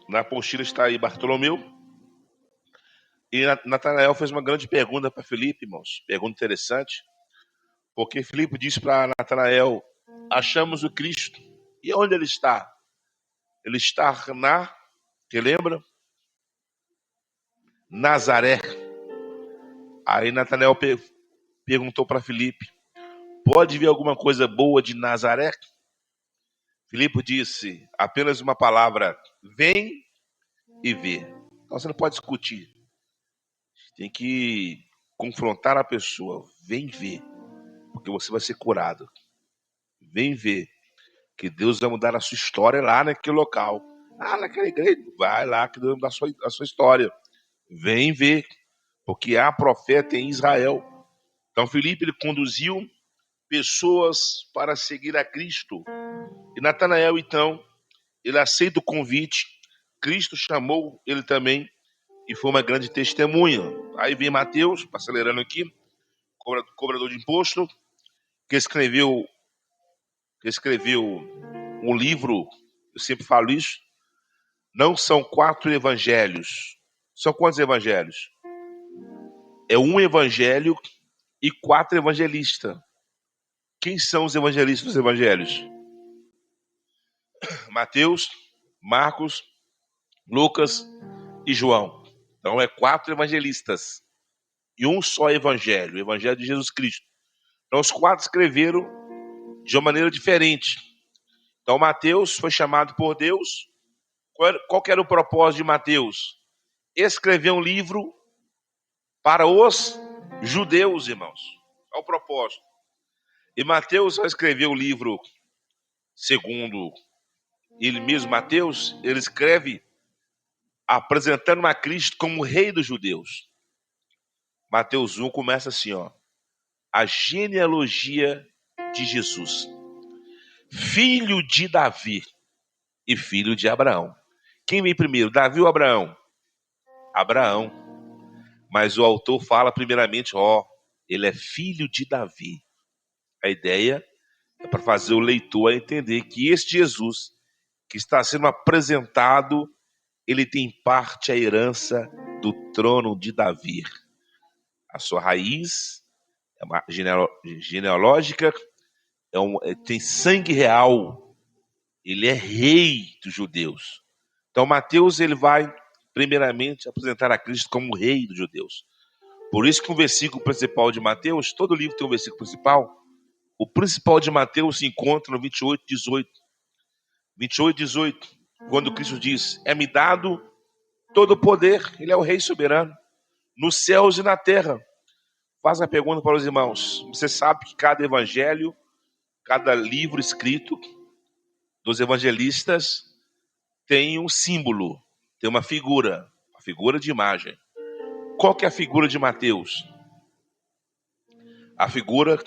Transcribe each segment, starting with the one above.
Na apostila está aí Bartolomeu. E Natanael fez uma grande pergunta para Filipe, irmãos. Pergunta interessante. Porque Filipe disse para Natanael: achamos o Cristo. E onde ele está? Ele está que lembra? Nazaré. Aí Natanael perguntou para Filipe: pode ver alguma coisa boa de Nazaré? Filipe disse apenas uma palavra: vem e vê. Então você não pode discutir. Tem que confrontar a pessoa. Vem ver, porque você vai ser curado. Vem ver que Deus vai mudar a sua história lá naquele local. Ah, naquela igreja. Vai lá que Deus vai mudar a sua história. Vem ver, porque há profeta em Israel. Então Filipe ele conduziu pessoas para seguir a Cristo. E Natanael, então, ele aceita o convite. Cristo chamou ele também e foi uma grande testemunha. Aí vem Mateus, acelerando aqui, cobrador de imposto, que escreveu um livro. Eu sempre falo isso. Não são 4 evangelhos. São quantos evangelhos? É um evangelho e 4 evangelistas. Quem são os evangelistas dos evangelhos? Mateus, Marcos, Lucas e João. Então é 4 evangelistas e um só evangelho, o evangelho de Jesus Cristo. Então os 4 escreveram de uma maneira diferente. Então Mateus foi chamado por Deus. Qual que era o propósito de Mateus? Escrever um livro para os judeus, irmãos. Qual o propósito? E Mateus, ao escrever o livro, segundo ele mesmo, Mateus, ele escreve apresentando a Cristo como rei dos judeus. Mateus 1 começa assim, ó. A genealogia de Jesus. Filho de Davi e filho de Abraão. Quem vem primeiro, Davi ou Abraão? Abraão. Mas o autor fala primeiramente, ó, ele é filho de Davi. A ideia é para fazer o leitor entender que este Jesus que está sendo apresentado, ele tem parte a herança do trono de Davi. A sua raiz é uma genealógica, tem sangue real. Ele é rei dos judeus. Então Mateus ele vai primeiramente apresentar a Cristo como rei dos judeus. Por isso que o versículo principal de Mateus, todo livro tem um versículo principal. O principal de Mateus se encontra no 28, 18. 28, 18, quando Cristo diz: é-me dado todo o poder, ele é o rei soberano, nos céus e na terra. Faz a pergunta para os irmãos. Você sabe que cada evangelho, cada livro escrito dos evangelistas tem um símbolo, tem uma figura de imagem. Qual que é a figura de Mateus? A figura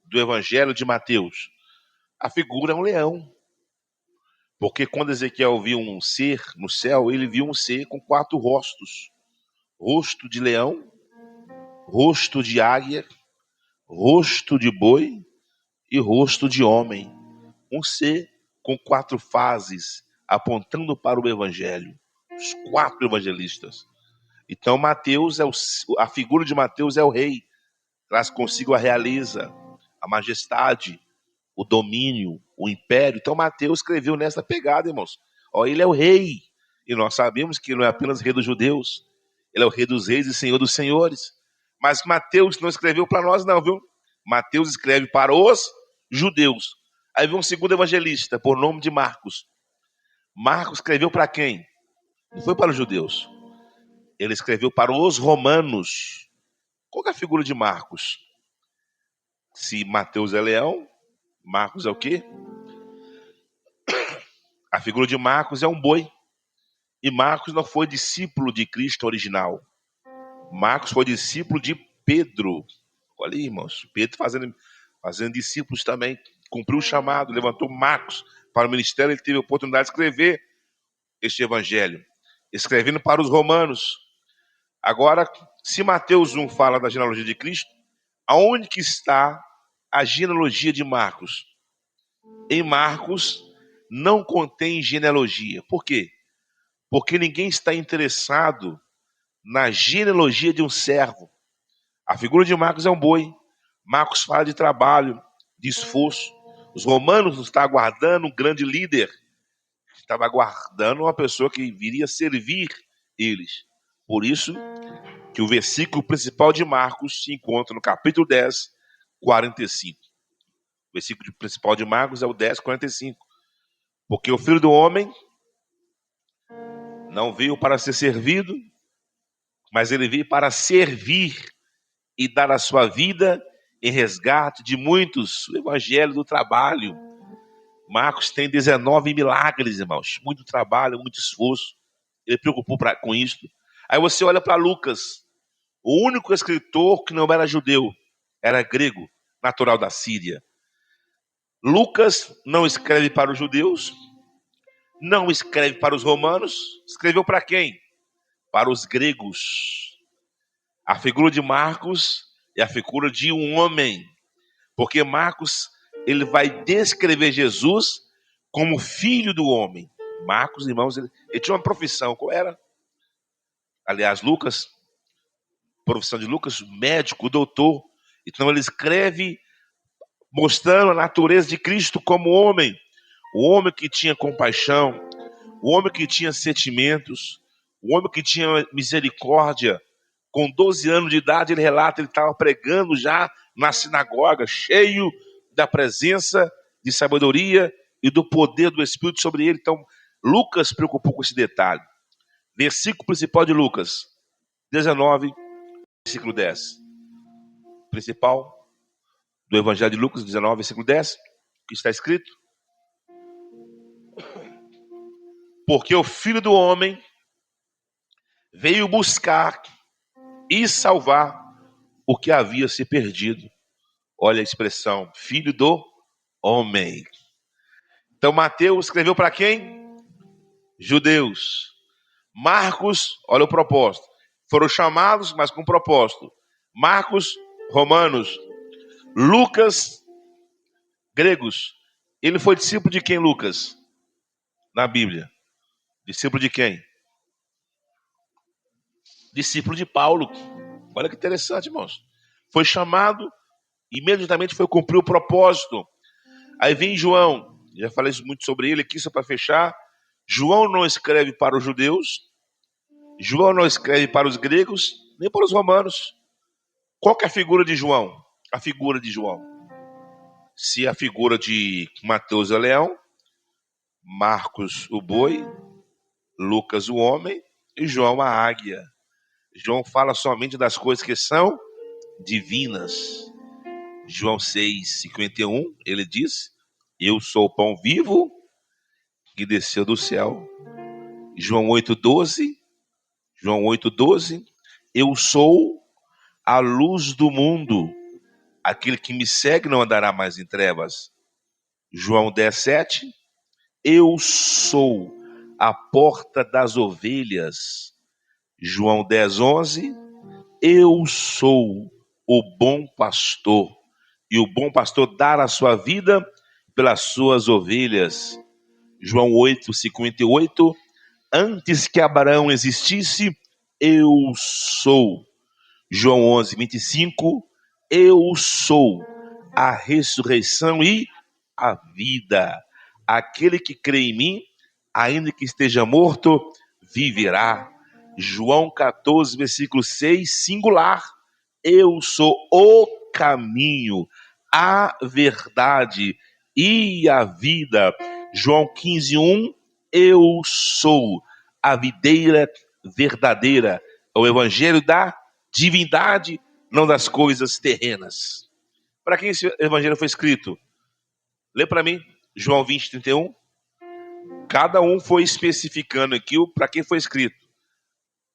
do evangelho de Mateus. A figura é um leão. Porque quando Ezequiel viu um ser no céu, ele viu um ser com 4 rostos. Rosto de leão, rosto de águia, rosto de boi e rosto de homem. Um ser com 4 fases, apontando para o evangelho. Os 4 evangelistas. Então Mateus a figura de Mateus é o rei. Traz consigo a realeza, a majestade, o domínio, o império. Então Mateus escreveu nessa pegada, irmãos. Ó, ele é o rei. E nós sabemos que ele não é apenas rei dos judeus. Ele é o rei dos reis e senhor dos senhores. Mas Mateus não escreveu para nós não, viu? Mateus escreve para os judeus. Aí vem um segundo evangelista, por nome de Marcos. Marcos escreveu para quem? Não foi para os judeus. Ele escreveu para os romanos. Qual que é a figura de Marcos? Se Mateus é leão, Marcos é o quê? A figura de Marcos é um boi. E Marcos não foi discípulo de Cristo original. Marcos foi discípulo de Pedro. Olha aí, irmãos. Pedro fazendo discípulos também. Cumpriu o chamado, levantou Marcos para o ministério. Ele teve a oportunidade de escrever este evangelho. Escrevendo para os romanos. Agora, se Mateus 1 fala da genealogia de Cristo, aonde que está a genealogia de Marcos? Em Marcos não contém genealogia. Por quê? porque ninguém está interessado na genealogia de um servo. A figura de Marcos é um boi. Marcos fala de trabalho, de esforço. Os romanos estão aguardando um grande líder, estava aguardando uma pessoa que viria servir eles. Por isso que o versículo principal de Marcos se encontra no capítulo 10, 45. O versículo principal de Marcos é o 10, 45. Porque o Filho do Homem não veio para ser servido, mas ele veio para servir e dar a sua vida em resgate de muitos. O evangelho do trabalho. Marcos tem 19 milagres, irmãos. Muito trabalho, muito esforço. Ele preocupou com isso. Aí você olha para Lucas, o único escritor que não era judeu, era grego, natural da Síria. Lucas não escreve para os judeus, não escreve para os romanos, escreveu para quem? Para os gregos. A figura de Marcos é a figura de um homem, porque Marcos ele vai descrever Jesus como filho do homem. Marcos, irmãos, ele tinha uma profissão, qual era? Aliás, Lucas, profissão de Lucas, médico, doutor. Então ele escreve mostrando a natureza de Cristo como homem. O homem que tinha compaixão, o homem que tinha sentimentos, o homem que tinha misericórdia. Com 12 anos de idade, ele relata, ele estava pregando já na sinagoga, cheio da presença de sabedoria e do poder do Espírito sobre ele. Então, Lucas se preocupou com esse detalhe. Versículo principal de Lucas, 19, versículo 10. Principal do Evangelho de Lucas, 19, versículo 10, que está escrito: porque o Filho do Homem veio buscar e salvar o que havia se perdido. Olha a expressão, Filho do Homem. Então Mateus escreveu para quem? Judeus. Marcos, olha o propósito. Foram chamados, mas com propósito. Marcos, romanos. Lucas, gregos. Ele foi discípulo de quem, Lucas? Na Bíblia. Discípulo de quem? Discípulo de Paulo. Olha que interessante, irmãos. Foi chamado, imediatamente foi cumprir o propósito. Aí vem João. Já falei muito sobre ele aqui, só para fechar. João não escreve para os judeus. João não escreve para os gregos, nem para os romanos. Qual que é a figura de João? A figura de João. Se a figura de Mateus é o leão, Marcos o boi, Lucas o homem e João a águia. João fala somente das coisas que são divinas. João 6,51, ele diz: eu sou o pão vivo que desceu do céu. João 8,12, João 8,12, eu sou a luz do mundo. Aquele que me segue não andará mais em trevas. João 10,7, eu sou a porta das ovelhas. João 10,11, eu sou o bom pastor. E o bom pastor dá a sua vida pelas suas ovelhas. João 8,58, antes que Abraão existisse, eu sou. João 11:25, eu sou a ressurreição e a vida. Aquele que crê em mim, ainda que esteja morto, viverá. João 14, versículo 6, singular. Eu sou o caminho, a verdade e a vida. João 15:1, eu sou a videira verdadeira. É o evangelho da divindade, não das coisas terrenas. Para quem esse evangelho foi escrito? Lê para mim, João 20:31. Cada um foi especificando aqui para quem foi escrito.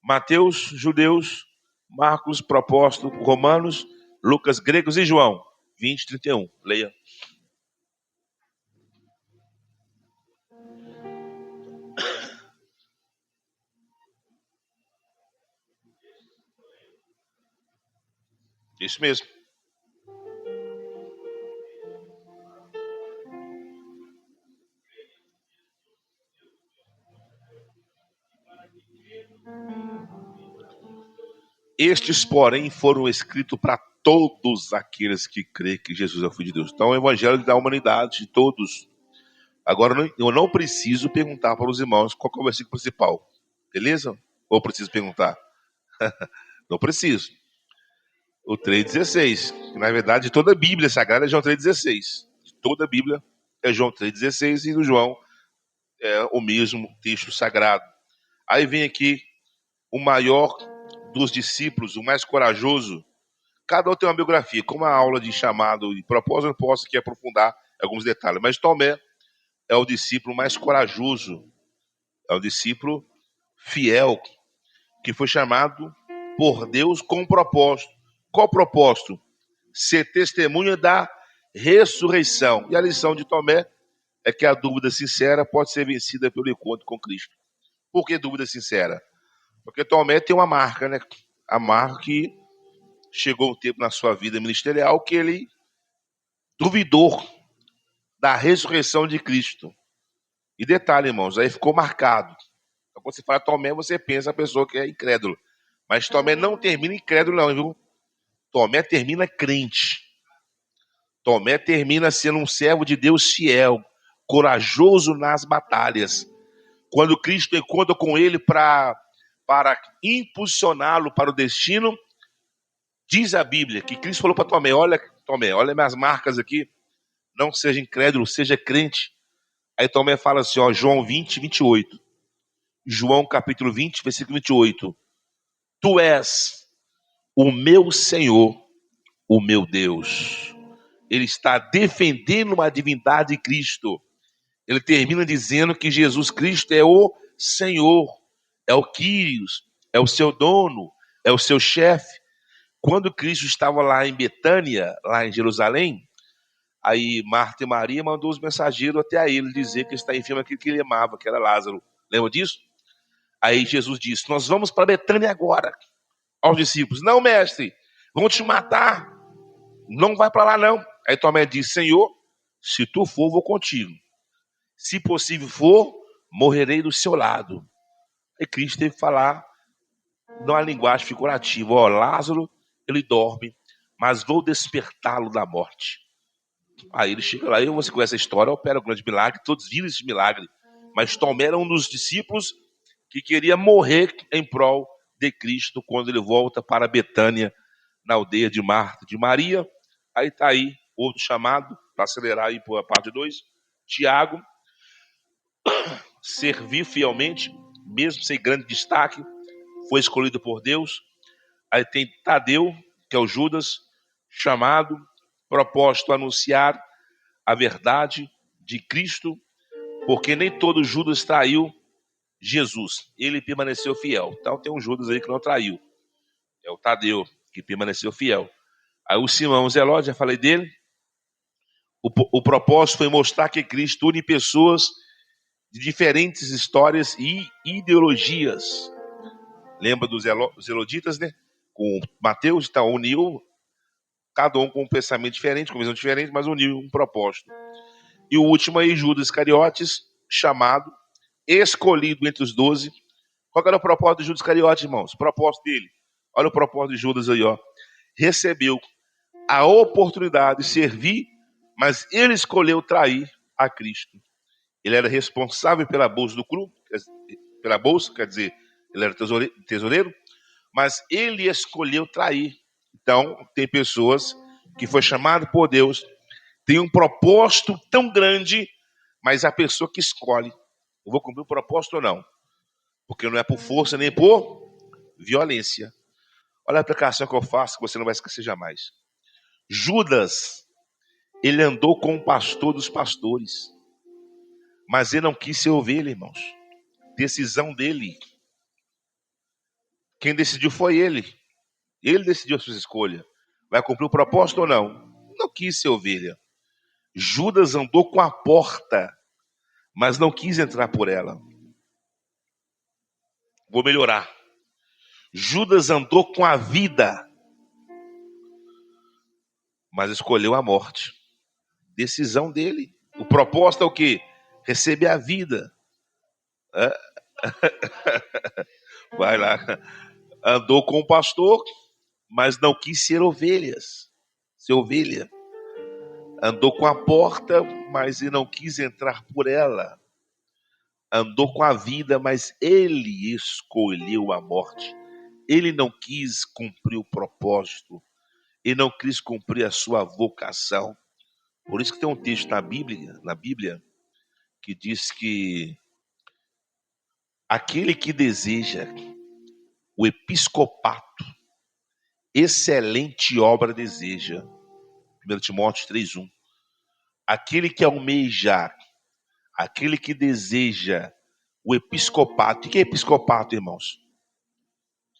Mateus, judeus, Marcos, propósito, romanos, Lucas, gregos e João 20:31. Leia. Isso mesmo. Estes, porém, foram escritos para todos aqueles que creem que Jesus é o Filho de Deus. Então, o Evangelho da humanidade, de todos. Agora, eu não preciso perguntar para os irmãos qual que é o versículo principal. Beleza? Ou preciso perguntar? Não preciso. O 3,16. Que, na verdade, toda a Bíblia Sagrada é João 3,16. Toda a Bíblia é João 3,16 e no João é o mesmo texto sagrado. Aí vem aqui o maior dos discípulos, o mais corajoso. Cada um tem uma biografia. Como a aula de chamado e propósito, eu não posso aqui aprofundar alguns detalhes. Mas Tomé é o discípulo mais corajoso. É o discípulo fiel, que foi chamado por Deus com um propósito. Qual propósito? Ser testemunha da ressurreição. E a lição de Tomé é que a dúvida sincera pode ser vencida pelo encontro com Cristo. Por que dúvida sincera? Porque Tomé tem uma marca, né? A marca que chegou um tempo na sua vida ministerial que ele duvidou da ressurreição de Cristo. E detalhe, irmãos, aí ficou marcado. Então, quando você fala Tomé, você pensa a pessoa que é incrédulo. Mas Tomé não termina incrédulo, não, viu? Tomé termina crente. Tomé termina sendo um servo de Deus fiel, corajoso nas batalhas. Quando Cristo encontra com ele para impulsioná-lo para o destino, diz a Bíblia que Cristo falou para Tomé, olha minhas marcas aqui, não seja incrédulo, seja crente. Aí Tomé fala assim, ó, João 20, 28. João capítulo 20, versículo 28. Tu és o meu Senhor, o meu Deus. Ele está defendendo a divindade de Cristo. Ele termina dizendo que Jesus Cristo é o Senhor, é o Quírios, é o seu dono, é o seu chefe. Quando Cristo estava lá em Betânia, lá em Jerusalém, aí Marta e Maria mandou os mensageiros até a ele dizer que está enfermo aquele que ele amava, que era Lázaro. Lembra disso? Aí Jesus disse, nós vamos para Betânia agora. Aos discípulos, não, mestre, vão te matar. Não vai para lá, não. Aí Tomé disse, Senhor, se tu for, vou contigo. Se possível for, morrerei do seu lado. Aí Cristo teve que falar numa linguagem figurativa. Ó, Lázaro, ele dorme, mas vou despertá-lo da morte. Aí ele chega lá, e você conhece a história, opera um grande milagre, todos viram esse milagre. Mas Tomé era um dos discípulos que queria morrer em prol de Cristo quando ele volta para Betânia, na aldeia de Marta, de Maria. Aí está aí outro chamado, para acelerar aí para a parte 2. Tiago, servir fielmente, mesmo sem grande destaque, foi escolhido por Deus. Aí tem Tadeu, que é o Judas, chamado, proposto a anunciar a verdade de Cristo, porque nem todo Judas traiu Jesus, ele permaneceu fiel. Então tem um Judas aí que não traiu, é o Tadeu, que permaneceu fiel. Aí o Simão Zeló, já falei dele, o propósito foi mostrar que Cristo une pessoas de diferentes histórias e ideologias. Lembra dos Zeloditas, né? Com Mateus, então uniu, cada um com um pensamento diferente, com visão diferente, mas uniu um propósito. E o último aí, Judas Iscariotes, chamado, escolhido entre os 12. Qual era o propósito de Judas Iscariotes, irmãos? O propósito dele. Olha o propósito de Judas aí, ó. Recebeu a oportunidade de servir, mas ele escolheu trair a Cristo. Ele era responsável pela bolsa do clube, pela bolsa, quer dizer, ele era tesoureiro, mas ele escolheu trair. Então, tem pessoas que foi chamado por Deus, tem um propósito tão grande, mas a pessoa que escolhe, eu vou cumprir o propósito ou não, porque não é por força nem por violência. Olha a aplicação que eu faço, que você não vai esquecer jamais. Judas, ele andou com o pastor dos pastores, mas ele não quis ser ovelha, irmãos. Decisão dele. Quem decidiu foi ele. Ele decidiu a sua escolha. Vai cumprir o propósito ou não? Não quis ser ovelha. Judas andou com a porta, mas não quis entrar por ela. Vou melhorar. Judas andou com a vida, mas escolheu a morte. Decisão dele. O propósito é o quê? Receber a vida. Vai lá. Andou com o pastor, mas não quis ser ovelha. Andou com a porta, mas ele não quis entrar por ela. Andou com a vida, mas ele escolheu a morte. Ele não quis cumprir o propósito. Ele não quis cumprir a sua vocação. Por isso que tem um texto na Bíblia, que diz que aquele que deseja o episcopato, excelente obra deseja. 1 Timóteo 3:1. Aquele que almeja, aquele que deseja o episcopato. O que é episcopato, irmãos?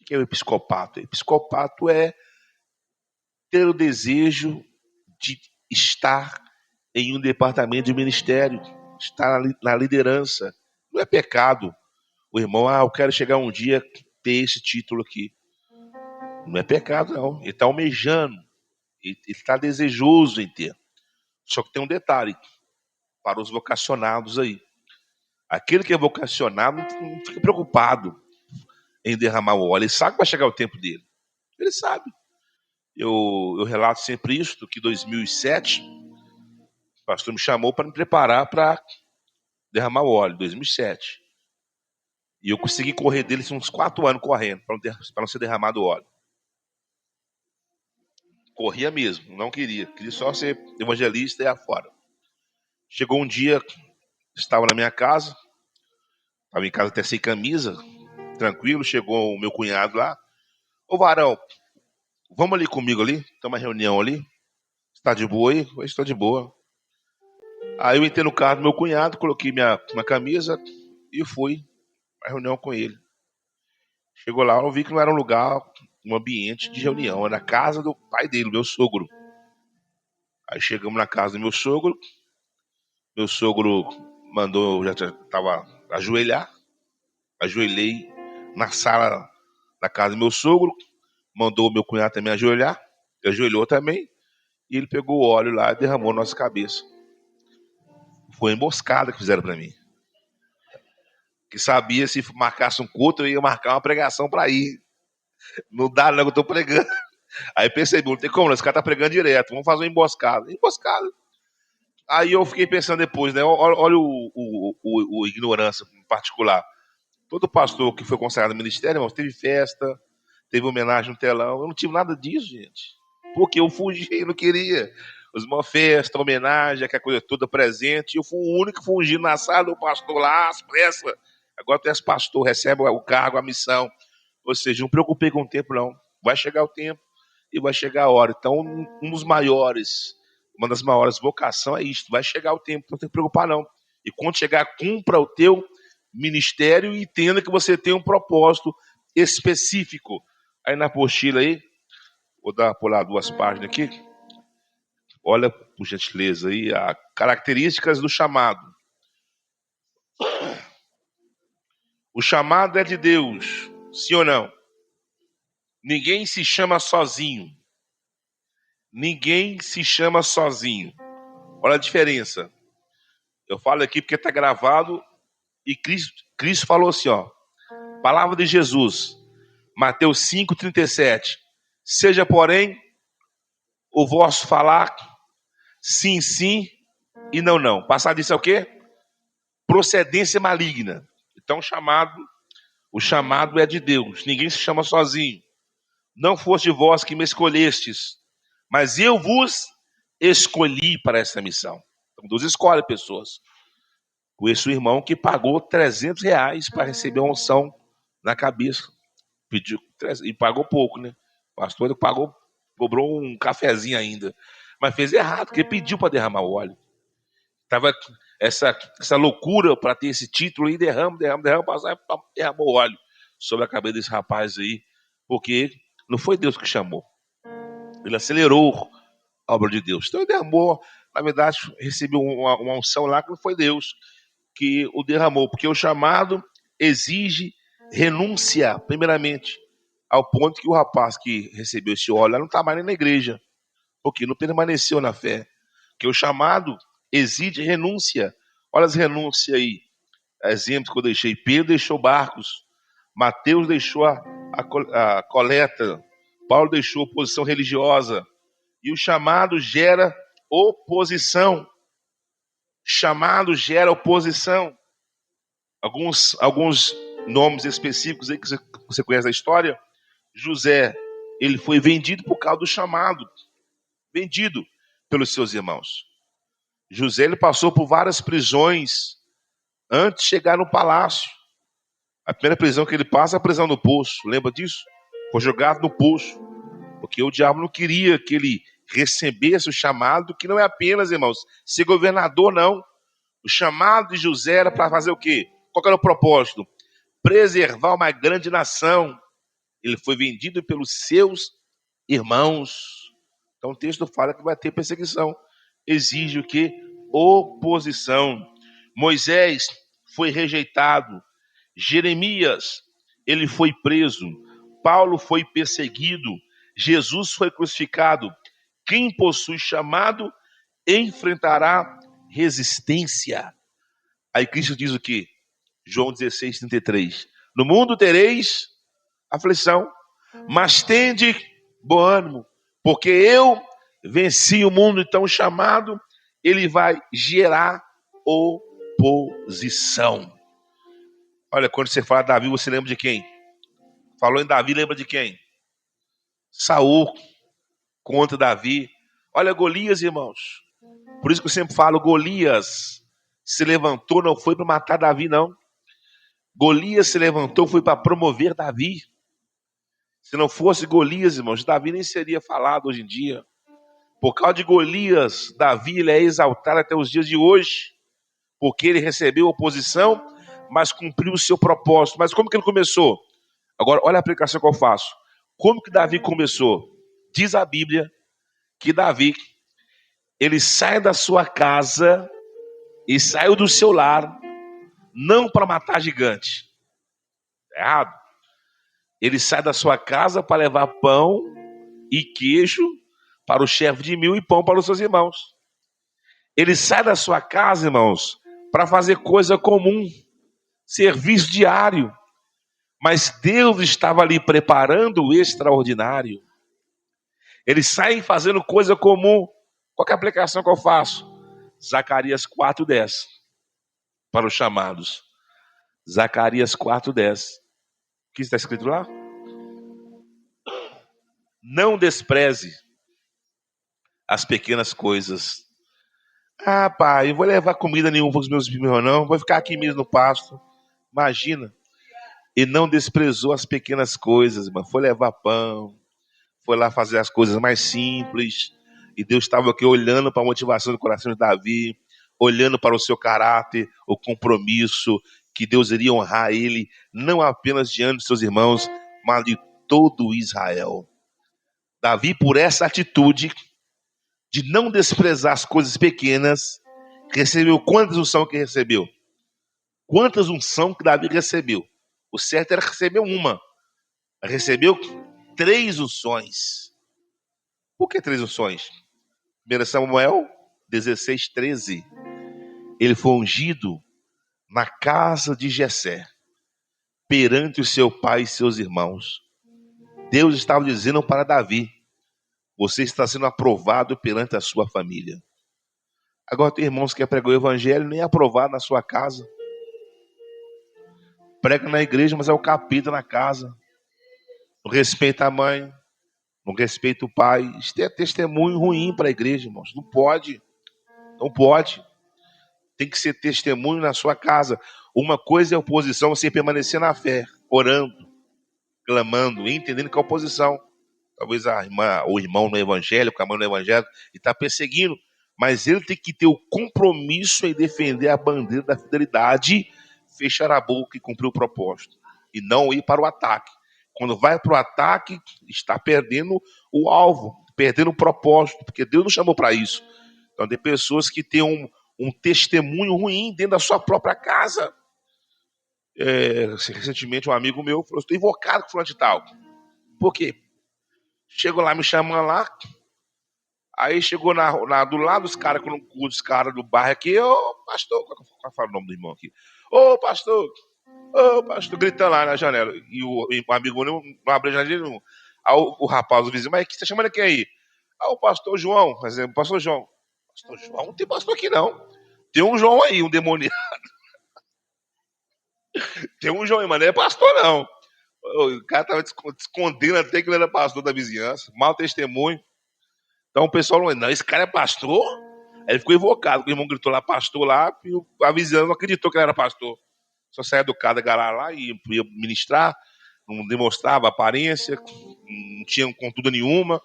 O que é o episcopato? Episcopato é ter o desejo de estar em um departamento de ministério, estar na liderança. Não é pecado. O irmão, eu quero chegar um dia ter esse título aqui. Não é pecado, não. Ele está almejando, ele está desejoso em ter. Só que tem um detalhe para os vocacionados aí. Aquele que é vocacionado não fica preocupado em derramar o óleo. Ele sabe que vai chegar o tempo dele. Ele sabe. Eu relato sempre isso, que em 2007, o pastor me chamou para me preparar para derramar o óleo, 2007. E eu consegui correr dele uns 4 anos correndo, para não ser derramado o óleo. Corria mesmo, não queria. Queria só ser evangelista e afora. Chegou um dia, estava na minha casa, estava em casa até sem camisa, tranquilo, chegou o meu cunhado lá. Ô Varão, vamos ali comigo ali, tem uma reunião ali. Está de boa aí? Eu estou de boa. Aí eu entrei no carro do meu cunhado, coloquei minha camisa e fui à reunião com ele. Chegou lá, eu vi que não era um lugar, um ambiente de reunião, era a casa do pai dele, meu sogro. Aí chegamos na casa do meu sogro mandou, já estava ajoelhei na sala da casa do meu sogro, mandou o meu cunhado também ajoelhar, ajoelhou também, e ele pegou o óleo lá e derramou na nossa cabeça. Foi uma emboscada que fizeram para mim. Que sabia se marcasse um culto, eu ia marcar uma pregação para ir. Não dá, não, que eu tô pregando. Aí percebi, não tem como, não, esse cara tá pregando direto, vamos fazer uma emboscada. Emboscada. Aí eu fiquei pensando depois, né? Olha o ignorância em particular. Todo pastor que foi consagrado no ministério, irmãos, teve festa, teve homenagem no telão. Eu não tive nada disso, gente. Porque eu fugi, eu não queria. Uma festa, homenagem, aquela coisa toda presente. Eu fui o único fungindo na sala do pastor lá, às pressas. Agora tu és pastor, recebe o cargo, a missão. Ou seja, não me preocupei com o tempo, não. Vai chegar o tempo e vai chegar a hora. Então, uma das maiores vocações é isto. Vai chegar o tempo, não tem que preocupar, não. E quando chegar, cumpra o teu ministério e entenda que você tem um propósito específico. Aí na apostila aí, vou dar por lá 2 páginas aqui. Olha, por gentileza, aí, as características do chamado. O chamado é de Deus, sim ou não? Ninguém se chama sozinho. Ninguém se chama sozinho. Olha a diferença. Eu falo aqui porque está gravado e Cristo falou assim, ó. Palavra de Jesus, Mateus 5,37. Seja, porém, o vosso falar sim, sim e não, não. Passar disso é o quê? Procedência maligna. Então o chamado é de Deus. Ninguém se chama sozinho. Não foste vós que me escolhestes, mas eu vos escolhi para essa missão. Então Deus escolhe pessoas. Conheço um irmão que pagou R$ 300 para receber uma unção na cabeça. Pediu e pagou pouco, né? O pastor cobrou um cafezinho ainda. Mas fez errado, porque pediu para derramar o óleo. Tava essa loucura para ter esse título e derrama, passar, derramou óleo sobre a cabeça desse rapaz aí, porque não foi Deus que chamou. Ele acelerou a obra de Deus. Então ele derramou, na verdade, recebeu uma unção lá que não foi Deus que o derramou, porque o chamado exige renúncia, primeiramente, ao ponto que o rapaz que recebeu esse óleo não está mais nem na igreja, porque não permaneceu na fé. Porque o chamado exige renúncia. Olha as renúncias aí. Exemplo que eu deixei. Pedro deixou barcos, Mateus deixou a coleta. Paulo deixou a posição religiosa. E o chamado gera oposição. Chamado gera oposição. Alguns nomes específicos aí que você conhece da história. José, ele foi vendido por causa do chamado. Vendido pelos seus irmãos. José, ele passou por várias prisões antes de chegar no palácio. A primeira prisão que ele passa é a prisão no poço. Lembra disso? Foi jogado no poço. Porque o diabo não queria que ele recebesse o chamado, que não é apenas, irmãos, ser governador, não. O chamado de José era para fazer o quê? Qual era o propósito? Preservar uma grande nação. Ele foi vendido pelos seus irmãos. Então o texto fala que vai ter perseguição. Exige o quê? Oposição. Moisés foi rejeitado. Jeremias, ele foi preso. Paulo foi perseguido. Jesus foi crucificado. Quem possui chamado enfrentará resistência. Aí Cristo diz o quê? João 16:33. No mundo tereis aflição, mas tende bom ânimo, porque eu venci o mundo. Então o chamado, ele vai gerar oposição. Olha, quando você fala Davi, você lembra de quem? Falou em Davi, lembra de quem? Saul contra Davi. Olha Golias, irmãos. Por isso que eu sempre falo, Golias se levantou, não foi para matar Davi, não. Golias se levantou, foi para promover Davi. Se não fosse Golias, irmãos, Davi nem seria falado hoje em dia. Por causa de Golias, Davi ele é exaltado até os dias de hoje, porque ele recebeu oposição, mas cumpriu o seu propósito. Mas como que ele começou? Agora, olha a aplicação que eu faço. Como que Davi começou? Diz a Bíblia que Davi, ele sai da sua casa e saiu do seu lar, não para matar gigante. Errado. Ele sai da sua casa para levar pão e queijo para o chefe de 1000 e pão para os seus irmãos. Ele sai da sua casa, irmãos, para fazer coisa comum, serviço diário. Mas Deus estava ali preparando o extraordinário. Eles saem fazendo coisa comum. Qual que é a aplicação que eu faço? Zacarias 4:10. Para os chamados. Zacarias 4:10. O que está escrito lá? Não despreze as pequenas coisas. Ah, pai, eu vou levar comida nenhuma para os meus filhos, não. Vou ficar aqui mesmo no pasto. Imagina. E não desprezou as pequenas coisas, mas foi levar pão, foi lá fazer as coisas mais simples. E Deus estava aqui olhando para a motivação do coração de Davi, olhando para o seu caráter, o compromisso, que Deus iria honrar ele, não apenas diante de seus irmãos, mas de todo Israel. Davi, por essa atitude de não desprezar as coisas pequenas, recebeu quantas unção que recebeu? Quantas unção que Davi recebeu? O certo era receber uma. Recebeu 3 unções. Por que 3 unções? 1 Samuel 16:13. Ele foi ungido na casa de Jessé, perante o seu pai e seus irmãos. Deus estava dizendo para Davi: você está sendo aprovado perante a sua família. Agora tem irmãos que pregam o evangelho nem é aprovado na sua casa. Prega na igreja, mas é o capeta na casa. Não respeita a mãe, não respeita o pai. Isso é testemunho ruim para a igreja, irmãos. Não pode. Não pode. Tem que ser testemunho na sua casa. Uma coisa é oposição, você permanecer na fé, orando, clamando, entendendo que é oposição. Talvez a irmã, o irmão no evangelho, a mãe no evangelho, e está perseguindo. Mas ele tem que ter o compromisso em defender a bandeira da fidelidade, fechar a boca e cumprir o propósito. E não ir para o ataque. Quando vai para o ataque, está perdendo o alvo, perdendo o propósito, porque Deus não chamou para isso. Então tem pessoas que têm um testemunho ruim dentro da sua própria casa. Recentemente um amigo meu falou: estou invocado com fulano de tal. Por quê? Chegou lá, me chamando lá. Aí chegou do lado dos caras, dos caras do bairro aqui. Ô pastor, qual é o nome do irmão aqui? Ô pastor, Ô, pastor, gritando lá na janela. E o amigo não abre a janela nenhum. Aí o rapaz, o vizinho, mas que você tá chamando quem aí? Ah, o pastor João. Por exemplo, pastor João. Pastor João? Não tem pastor aqui, não. Tem um João aí, um demônio. Tem um João aí, mas não é pastor, não. O cara tava escondendo até que ele era pastor da vizinhança. Mau testemunho. Então o pessoal não, esse cara é pastor? Aí ele ficou invocado. O irmão gritou lá, pastor lá, e a vizinhança não acreditou que ele era pastor. Só saía do cara da galera lá e ia ministrar, não demonstrava aparência, não tinha contuda nenhuma.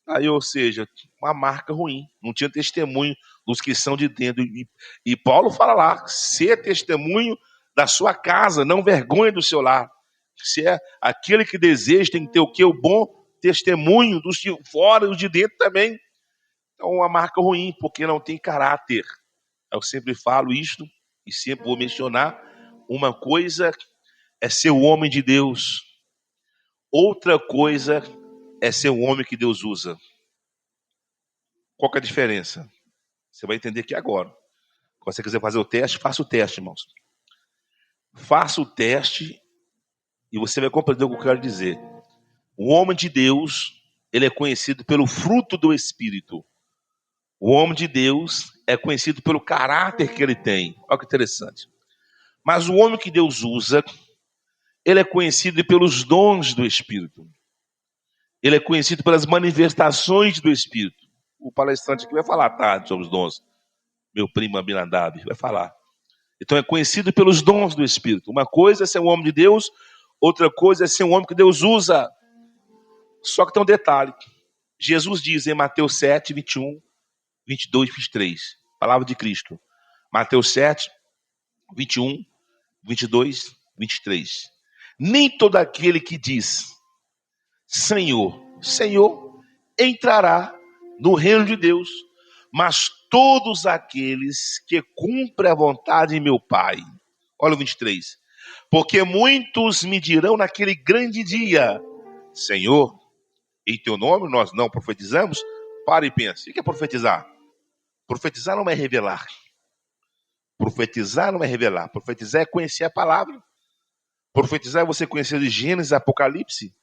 Aí, ou seja, uma marca ruim, não tinha testemunho dos que são de dentro. E Paulo fala lá, ser testemunho da sua casa, não vergonha do seu lar. Se é aquele que deseja, tem que ter o que? O bom testemunho dos de fora e os de dentro também. Então, uma marca ruim, porque não tem caráter. Eu sempre falo isto e sempre vou mencionar. Uma coisa é ser o homem de Deus, outra coisa é ser o homem que Deus usa. Qual que é a diferença? Você vai entender aqui agora. Se você quiser fazer o teste, faça o teste, irmãos. Faça o teste e você vai compreender o que eu quero dizer. O homem de Deus, ele é conhecido pelo fruto do Espírito. O homem de Deus é conhecido pelo caráter que ele tem. Olha que interessante. Mas o homem que Deus usa, ele é conhecido pelos dons do Espírito. Ele é conhecido pelas manifestações do Espírito. O palestrante aqui vai falar tarde sobre os dons. Meu primo Abinadab vai falar. Então é conhecido pelos dons do Espírito. Uma coisa é ser um homem de Deus, outra coisa é ser um homem que Deus usa. Só que tem um detalhe. Jesus diz em Mateus 7, 21, 22, 23. Palavra de Cristo. Mateus 7, 21, 22, 23. Nem todo aquele que diz Senhor, Senhor, entrará no reino de Deus, mas todos aqueles que cumprem a vontade de meu Pai. Olha o 23. Porque muitos me dirão naquele grande dia, Senhor, em teu nome nós não profetizamos? Para e pense. O que é profetizar? Profetizar não é revelar. Profetizar não é revelar. Profetizar é conhecer a palavra. Profetizar é você conhecer de Gênesis, Apocalipse.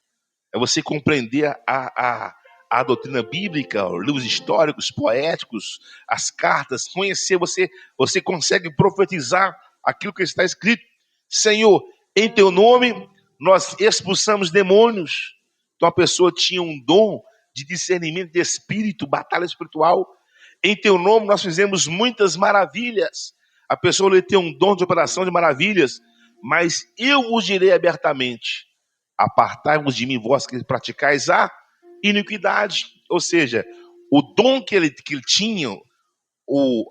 É você compreender a doutrina bíblica, os livros históricos, poéticos, as cartas, conhecer, você consegue profetizar aquilo que está escrito. Senhor, em teu nome nós expulsamos demônios. Então a pessoa tinha um dom de discernimento de espírito, batalha espiritual. Em teu nome nós fizemos muitas maravilhas. A pessoa tem um dom de operação de maravilhas, mas eu vos direi abertamente: apartai-vos de mim, vós que praticais a iniquidade. Ou seja, o dom que ele tinha,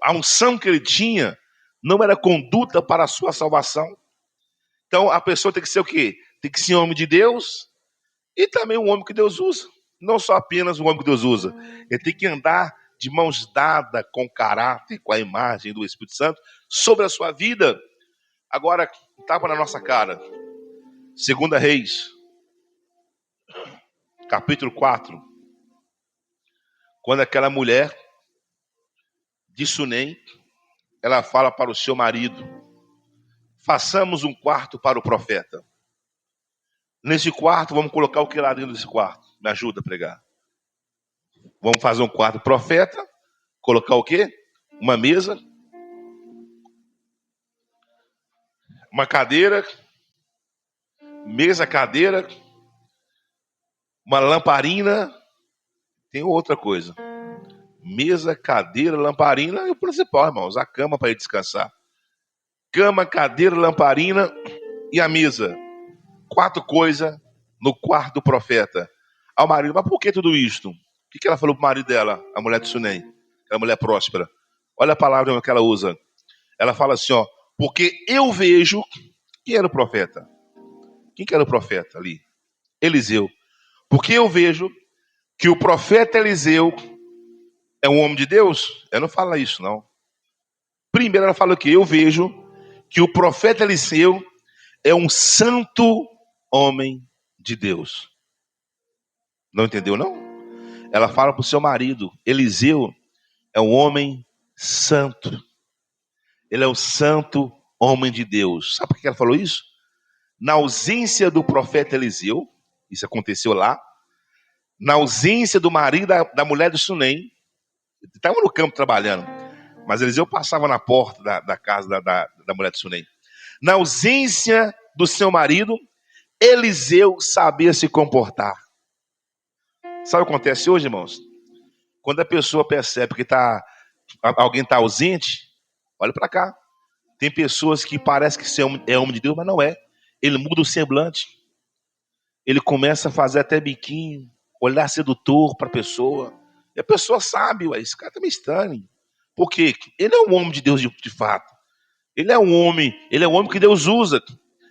a unção que ele tinha, não era conduta para a sua salvação. Então a pessoa tem que ser o quê? Tem que ser um homem de Deus e também um homem que Deus usa. Não só apenas um homem que Deus usa. Ele tem que andar de mãos dadas com o caráter, com a imagem do Espírito Santo sobre a sua vida. Agora, tapa na nossa cara. 2 Reis, capítulo 4. Quando aquela mulher de Sunem, ela fala para o seu marido: façamos um quarto para o profeta. Nesse quarto, vamos colocar o que lá dentro desse quarto? Me ajuda a pregar. Vamos fazer um quarto profeta, colocar o quê? Uma mesa, uma cadeira, mesa, cadeira, uma lamparina. Tem outra coisa. Mesa, cadeira, lamparina e o principal, irmãos, a cama para ele descansar. Cama, cadeira, lamparina e a mesa. 4 coisas no quarto do profeta. Ao marido, mas por que tudo isto? O que ela falou para o marido dela, a mulher de Sunem, aquela mulher próspera? Olha a palavra que ela usa. Ela fala assim, ó, porque eu vejo. Quem era o profeta? Quem que era o profeta ali? Eliseu. Porque eu vejo que o profeta Eliseu é um homem de Deus. Ela não fala isso, não. Primeiro ela fala o quê? Eu vejo que o profeta Eliseu é um santo homem de Deus. Não entendeu, não? Ela fala para o seu marido: Eliseu é um homem santo. Ele é o santo homem de Deus. Sabe por que ela falou isso? na ausência do profeta Eliseu, isso aconteceu lá, na ausência do marido da mulher do Sunem, estava no campo trabalhando, mas Eliseu passava na porta da casa da mulher do Sunem. Na ausência do seu marido, Eliseu sabia se comportar. Sabe o que acontece hoje, irmãos? Quando a pessoa percebe que alguém está ausente, olha para cá. Tem pessoas que parece que é homem de Deus, mas não é. Ele muda o semblante. Ele começa a fazer até biquinho, olhar sedutor para a pessoa. E a pessoa sabe, ué, esse cara tá meio estranho. Por quê? Ele é um homem de Deus de fato. Ele é um homem que Deus usa.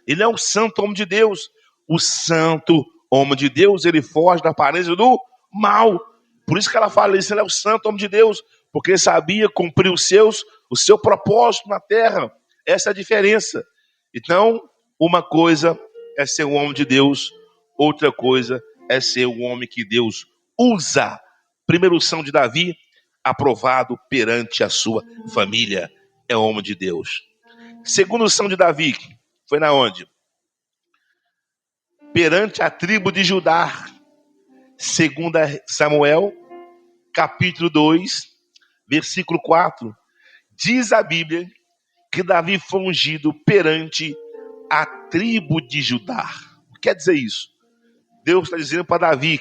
Ele é um santo homem de Deus. O santo homem de Deus, ele foge da aparência do mal. Por isso que ela fala isso, ele é o santo homem de Deus, porque ele sabia cumprir o seu propósito na terra. Essa é a diferença. Então, uma coisa é ser um homem de Deus, outra coisa é ser um homem que Deus usa. Primeira unção de Davi, aprovado perante a sua família. É homem de Deus. Segunda unção de Davi, foi na onde? Perante a tribo de Judá. Segunda Samuel, capítulo 2, versículo 4. Diz a Bíblia que Davi foi ungido perante a tribo de Judá. O que quer dizer isso? Deus está dizendo para Davi: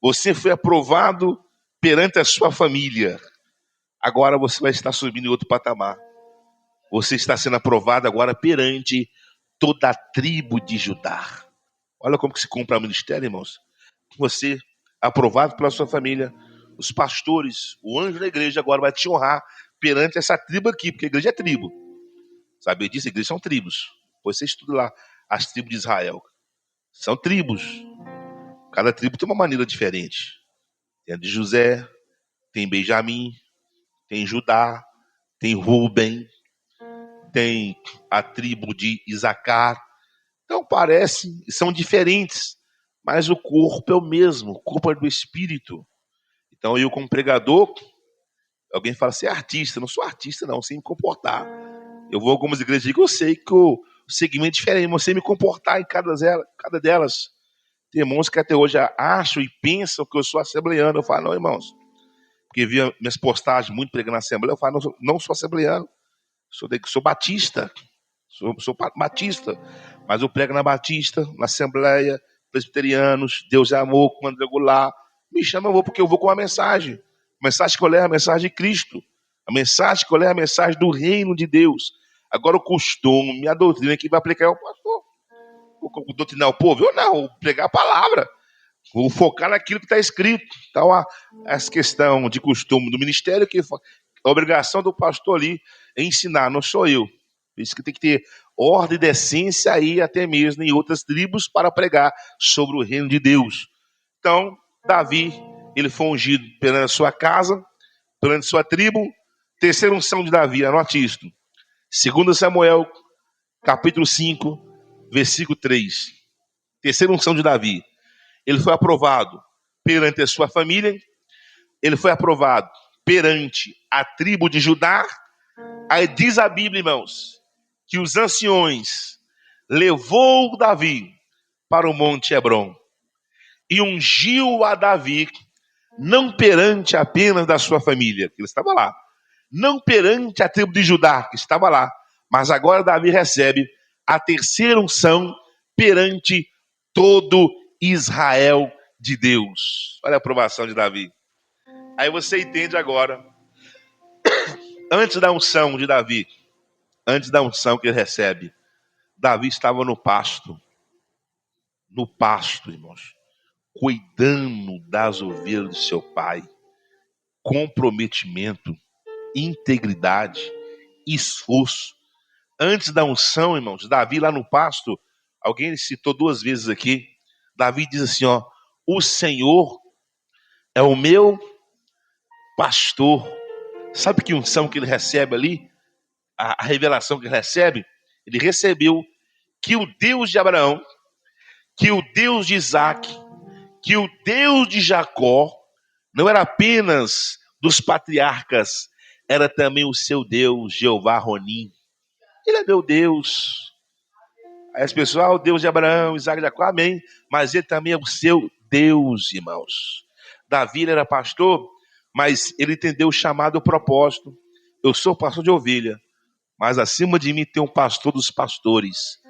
você foi aprovado perante a sua família. Agora você vai estar subindo em outro patamar. Você está sendo aprovado agora perante toda a tribo de Judá. Olha como que se cumpre o ministério, irmãos. Você, aprovado pela sua família, os pastores, o anjo da igreja agora vai te honrar perante essa tribo aqui, porque a igreja é tribo. Sabe disso? A igreja são tribos. Depois você estuda lá as tribos de Israel. São tribos. Cada tribo tem uma maneira diferente. Tem a de José, tem Benjamim, tem Judá, tem Ruben, tem a tribo de Isacar. Então parece, são diferentes, mas o corpo é o mesmo, o corpo é do Espírito. Então eu como pregador, alguém fala, você é artista? Eu não sou artista não, sem me comportar. Eu vou a algumas igrejas e eu sei que o segmento é diferente, mas sei me comportar em cada delas. Tem irmãos que até hoje acham e pensam que eu sou assembleano. Eu falo, não, irmãos, porque via minhas postagens muito pregando na Assembleia, eu falo, não sou assembleano, sou batista, sou batista, mas eu prego na Batista, na Assembleia, presbiterianos, Deus é amor, comando regular, me chama, eu vou, porque eu vou com uma mensagem. A mensagem que eu levo é a mensagem de Cristo, a mensagem que eu levo é a mensagem do reino de Deus. Agora o costume, a doutrina que vai aplicar é o pastor. Vou doutrinar o povo? Eu não, vou pregar a palavra. Vou focar naquilo que está escrito. Então, essa questão de costume do ministério, que a obrigação do pastor ali é ensinar, não sou eu. Por isso que tem que ter ordem e decência aí, até mesmo em outras tribos, para pregar sobre o reino de Deus. Então, Davi, ele foi ungido perante a sua casa, perante a sua tribo. Terceira unção de Davi, anote isto. 2 Samuel, capítulo 5, versículo 3. Terceira unção de Davi. Ele foi aprovado perante a sua família, ele foi aprovado perante a tribo de Judá. Aí diz a Bíblia, irmãos, que os anciões levou Davi para o monte Hebrom e ungiu a Davi, não perante apenas da sua família, que ele estava lá, não perante a tribo de Judá, que estava lá, mas agora Davi recebe a terceira unção perante todo Israel de Deus. Olha a aprovação de Davi. Aí você entende agora, antes da unção de Davi, antes da unção que ele recebe, Davi estava no pasto, irmãos, cuidando das ovelhas do seu pai, comprometimento, integridade, esforço. Antes da unção, irmãos, Davi lá no pasto, alguém citou duas vezes aqui, Davi diz assim, ó, o Senhor é o meu pastor. Sabe que unção que ele recebe ali? A revelação que ele recebe? Ele recebeu que o Deus de Abraão, que o Deus de Isaac, que o Deus de Jacó, não era apenas dos patriarcas, era também o seu Deus, Jeová Ronim. Ele é meu Deus. Aí as pessoas, o Deus de Abraão, Isaac e Jacó, amém. Mas ele também é o seu Deus, irmãos. Davi era pastor, mas ele entendeu o chamado e o propósito. Eu sou pastor de ovelha, mas acima de mim tem um pastor dos pastores.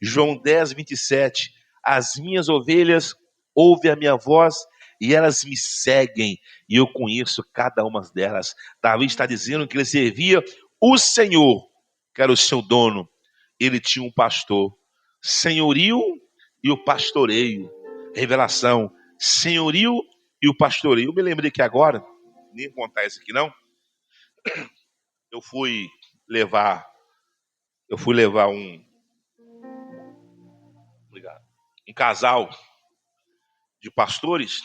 João 10, 27. As minhas ovelhas ouvem a minha voz e elas me seguem, e eu conheço cada uma delas. Davi está dizendo que ele servia o Senhor, que era o seu dono. Ele tinha um pastor, senhorio e o pastoreio. Revelação, senhorio e o pastoreio. Eu me lembrei que agora, nem vou contar isso aqui não, eu fui levar um casal de pastores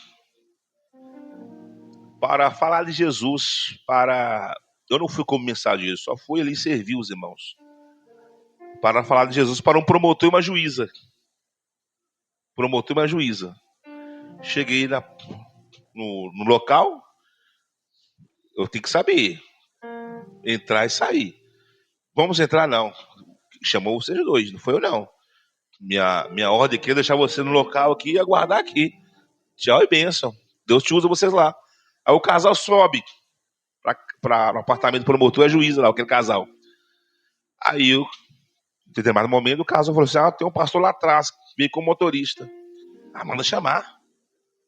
para falar de Jesus, eu não fui como mensageiro, só fui ali servir os irmãos, para falar de Jesus para um promotor e uma juíza. Promotor e uma juíza. Cheguei no local, eu tenho que saber entrar e sair. Vamos entrar não. Chamou vocês dois, não foi eu não. Minha ordem aqui é deixar você no local aqui e aguardar aqui. Tchau e bênção. Deus te usa vocês lá. Aí o casal sobe para o apartamento do promotor e a juíza lá, aquele casal. Aí eu, em determinado momento, o casal falou assim: tem um pastor lá atrás, veio com o motorista. Manda chamar.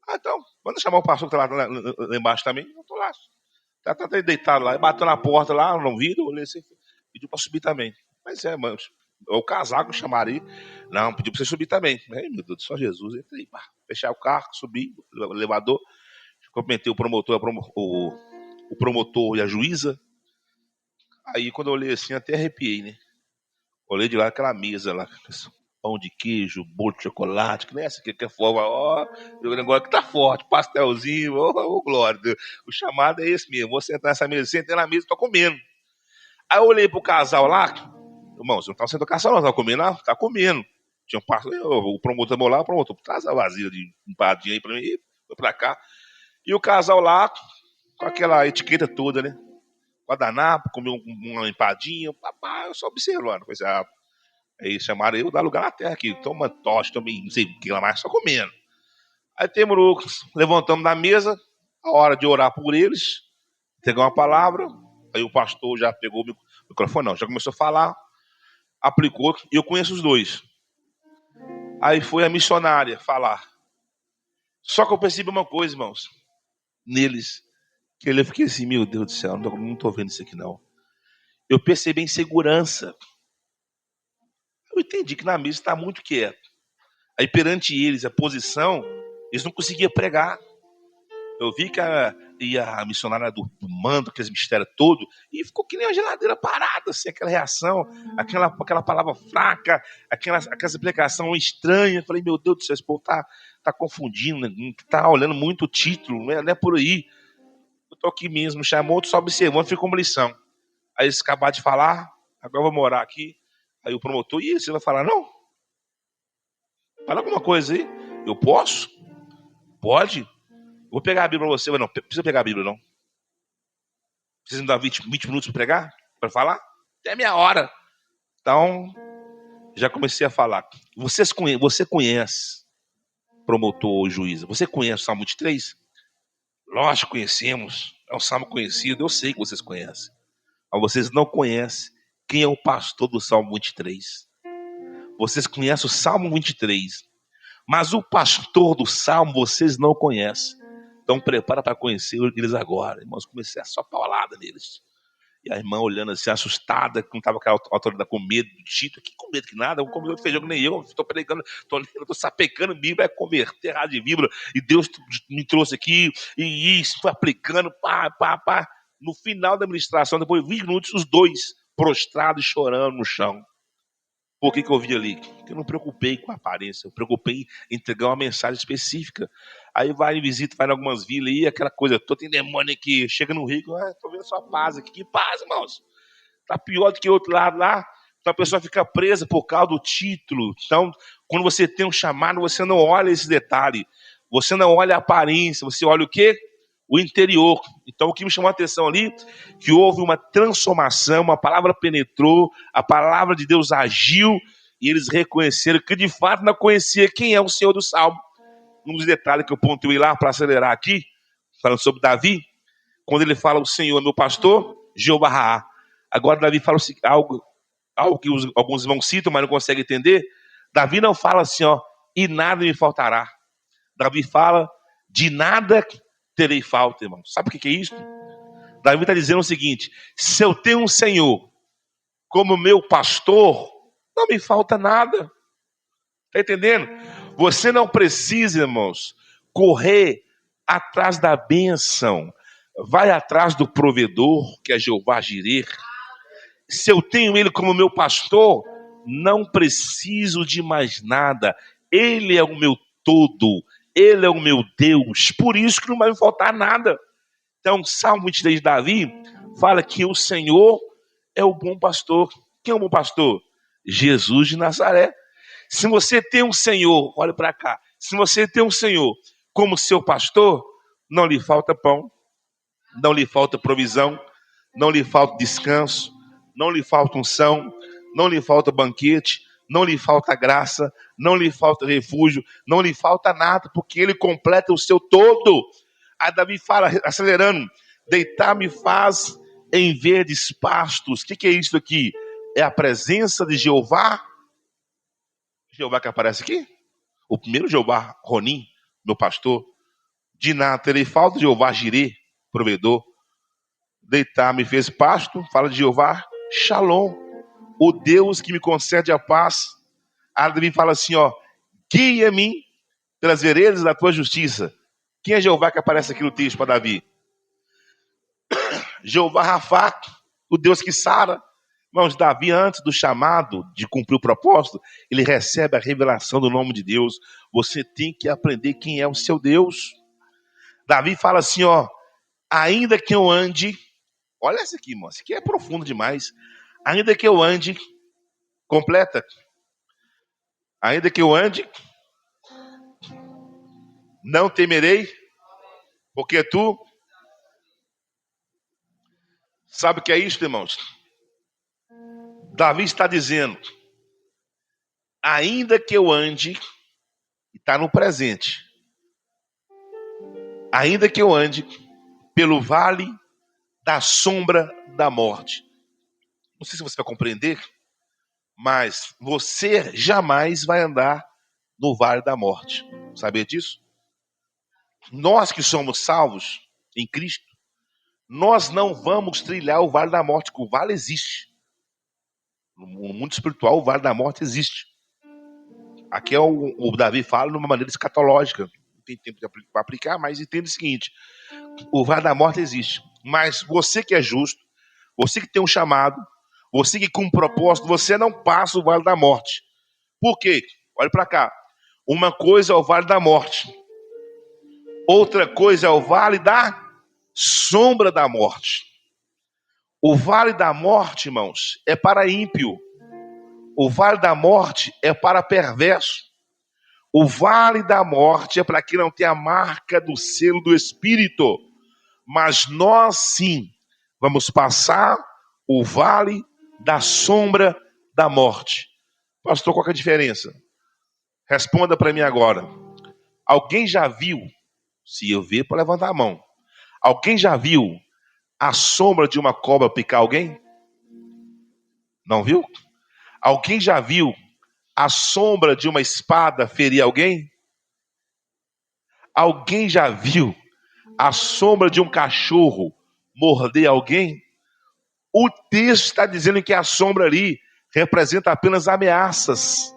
Então, manda chamar o pastor que tá lá embaixo também. Eu tô lá. Tá deitado lá, bateu na porta lá, não vi, eu olhei assim, pediu pra subir também. Mas mano, o casal que eu chamaria. Não, pediu pra você subir também. Ai, meu Deus, só Jesus. Entrei, fechar o carro, subir, o elevador. Cumprimentei o promotor, o promotor e a juíza. Aí quando eu olhei assim, até arrepiei, né? Olhei de lá aquela mesa lá, pão de queijo, bolo de chocolate, que nem essa aqui que é forma, ó, o negócio que tá forte, pastelzinho, ó, glória. O chamado é esse mesmo, vou sentar nessa mesa, sentei na mesa, tô comendo. Aí eu olhei pro casal lá, irmão, você não tava sentando casal não, tava comendo lá? Tá comendo. Tinha um pastor, o promotor lá, o promotor, traz a vazia de empadinha aí pra mim, foi pra cá. E o casal lá, com aquela etiqueta toda, né? Guardanapo, comeu uma empadinha, papai, eu só observando. Pois é, aí chamaram eu, dá lugar na terra aqui, toma toste, também, não sei o que lá mais, só comendo. Aí levantamos da mesa, a hora de orar por eles, pegar uma palavra, aí o pastor já pegou o microfone, não, já começou a falar, aplicou, e eu conheço os dois. Aí foi a missionária falar. Só que eu percebi uma coisa, irmãos, neles, que eu fiquei assim, meu Deus do céu, não tô vendo isso aqui não. Eu percebi a insegurança. Eu entendi que na mesa está muito quieto. Aí perante eles, a posição, eles não conseguiam pregar. Eu vi que a missionária do mando, aqueles mistérios todo, e ficou que nem uma geladeira parada, assim, aquela reação, aquela palavra fraca, aquela explicação estranha. Eu falei, meu Deus do céu, esse povo tá confundindo, tá olhando muito o título, não é por aí. Eu tô aqui mesmo, chamou, só observando, ficou uma lição. Aí eles acabaram de falar, agora eu vou morar aqui. Aí o promotor, e você vai falar, não? Fala alguma coisa aí. Eu posso? Pode? Vou pegar a Bíblia pra você, mas não precisa pegar a Bíblia, não. Precisa me dar 20 minutos para pregar? Para falar? Até meia hora. Então, já comecei a falar. Você conhece promotor ou juíza? Você conhece o Salmo 23? Lógico, conhecemos. É um salmo conhecido, eu sei que vocês conhecem. Mas vocês não conhecem quem é o pastor do Salmo 23. Vocês conhecem o Salmo 23. Mas o pastor do Salmo vocês não conhecem. Então prepara para conhecer eles agora. Irmãos, comecei a só paulada neles. E a irmã olhando assim, assustada, que não estava com a autoridade, com medo do Tito. Que com medo que nada, eu comi outro feijão que nem eu. Estou pregando, estou sapecando Bíblia, é converter errado de Bíblia. E Deus me trouxe aqui, e isso, foi aplicando, pá. No final da ministração, depois de 20 minutos, os dois prostrados e chorando no chão. Por que eu vi ali? Porque eu não me preocupei com a aparência, eu me preocupei em entregar uma mensagem específica. Aí vai em visita, vai em algumas vilas e aquela coisa, tem demônio aqui, chega no Rio, tô vendo sua paz aqui. Que paz, irmãos? Tá pior do que outro lado lá. Então a pessoa fica presa por causa do título. Então, quando você tem um chamado, você não olha esse detalhe. Você não olha a aparência, você olha o quê? O interior. Então, o que me chamou a atenção ali, que houve uma transformação, uma palavra penetrou, a palavra de Deus agiu, e eles reconheceram que de fato não conhecia quem é o Senhor do Salmo. Um dos detalhes que eu pontuei lá para acelerar aqui, falando sobre Davi, quando ele fala o Senhor é meu pastor, Jeová Raá. Agora Davi fala algo que alguns irmãos citam, mas não conseguem entender. Davi não fala assim, ó, e nada me faltará. Davi fala, de nada terei falta, irmão. Sabe o que é isso? Davi está dizendo o seguinte: se eu tenho um Senhor como meu pastor, não me falta nada. Está entendendo? Você não precisa, irmãos, correr atrás da bênção. Vai atrás do provedor, que é Jeová Jireh. Se eu tenho ele como meu pastor, não preciso de mais nada. Ele é o meu todo. Ele é o meu Deus. Por isso que não vai me faltar nada. Então, Salmo 23 de Davi fala que o Senhor é o bom pastor. Quem é o bom pastor? Jesus de Nazaré. Se você tem um Senhor, olha para cá. Se você tem um Senhor como seu pastor, não lhe falta pão, não lhe falta provisão, não lhe falta descanso, não lhe falta unção, não lhe falta banquete, não lhe falta graça, não lhe falta refúgio, não lhe falta nada, porque ele completa o seu todo. Aí Davi fala, acelerando, deitar-me faz em verdes pastos. O que é isso aqui? É a presença de Jeová. Jeová que aparece aqui? O primeiro Jeová, Ronim, meu pastor. De nada terei falta, Jeová Jireh, provedor. Deitar me fez pasto, fala de Jeová, Shalom, o Deus que me concede a paz. Aí Davi fala assim, ó, guia-me pelas veredas da tua justiça. Quem é Jeová que aparece aqui no texto para Davi? Jeová Rafá, o Deus que sara. Irmãos, Davi, antes do chamado de cumprir o propósito, ele recebe a revelação do nome de Deus. Você tem que aprender quem é o seu Deus. Davi fala assim, ó, ainda que eu ande, olha essa aqui, irmão, isso aqui é profundo demais. Ainda que eu ande, completa, ainda que eu ande, não temerei, porque tu, sabe o que é isso, irmãos? Davi está dizendo, ainda que eu ande, está no presente, ainda que eu ande pelo vale da sombra da morte. Não sei se você vai compreender, mas você jamais vai andar no vale da morte. Sabia disso? Nós que somos salvos em Cristo, nós não vamos trilhar o vale da morte, porque o vale existe. No mundo espiritual, o vale da morte existe. Aqui é o Davi fala de uma maneira escatológica. Não tem tempo para aplicar, mas entenda o seguinte: o vale da morte existe. Mas você que é justo, você que tem um chamado, você que cumpre um propósito, você não passa o vale da morte. Por quê? Olha para cá. Uma coisa é o vale da morte. Outra coisa é o vale da sombra da morte. O vale da morte, irmãos, é para ímpio. O vale da morte é para perverso. O vale da morte é para quem não tem a marca do selo do Espírito. Mas nós sim vamos passar o vale da sombra da morte. Pastor, qual que é a diferença? Responda para mim agora. Alguém já viu, se eu ver, pode levantar a mão. Alguém já viu a sombra de uma cobra picar alguém? Não viu? Alguém já viu a sombra de uma espada ferir alguém? Alguém já viu a sombra de um cachorro morder alguém? O texto está dizendo que a sombra ali representa apenas ameaças,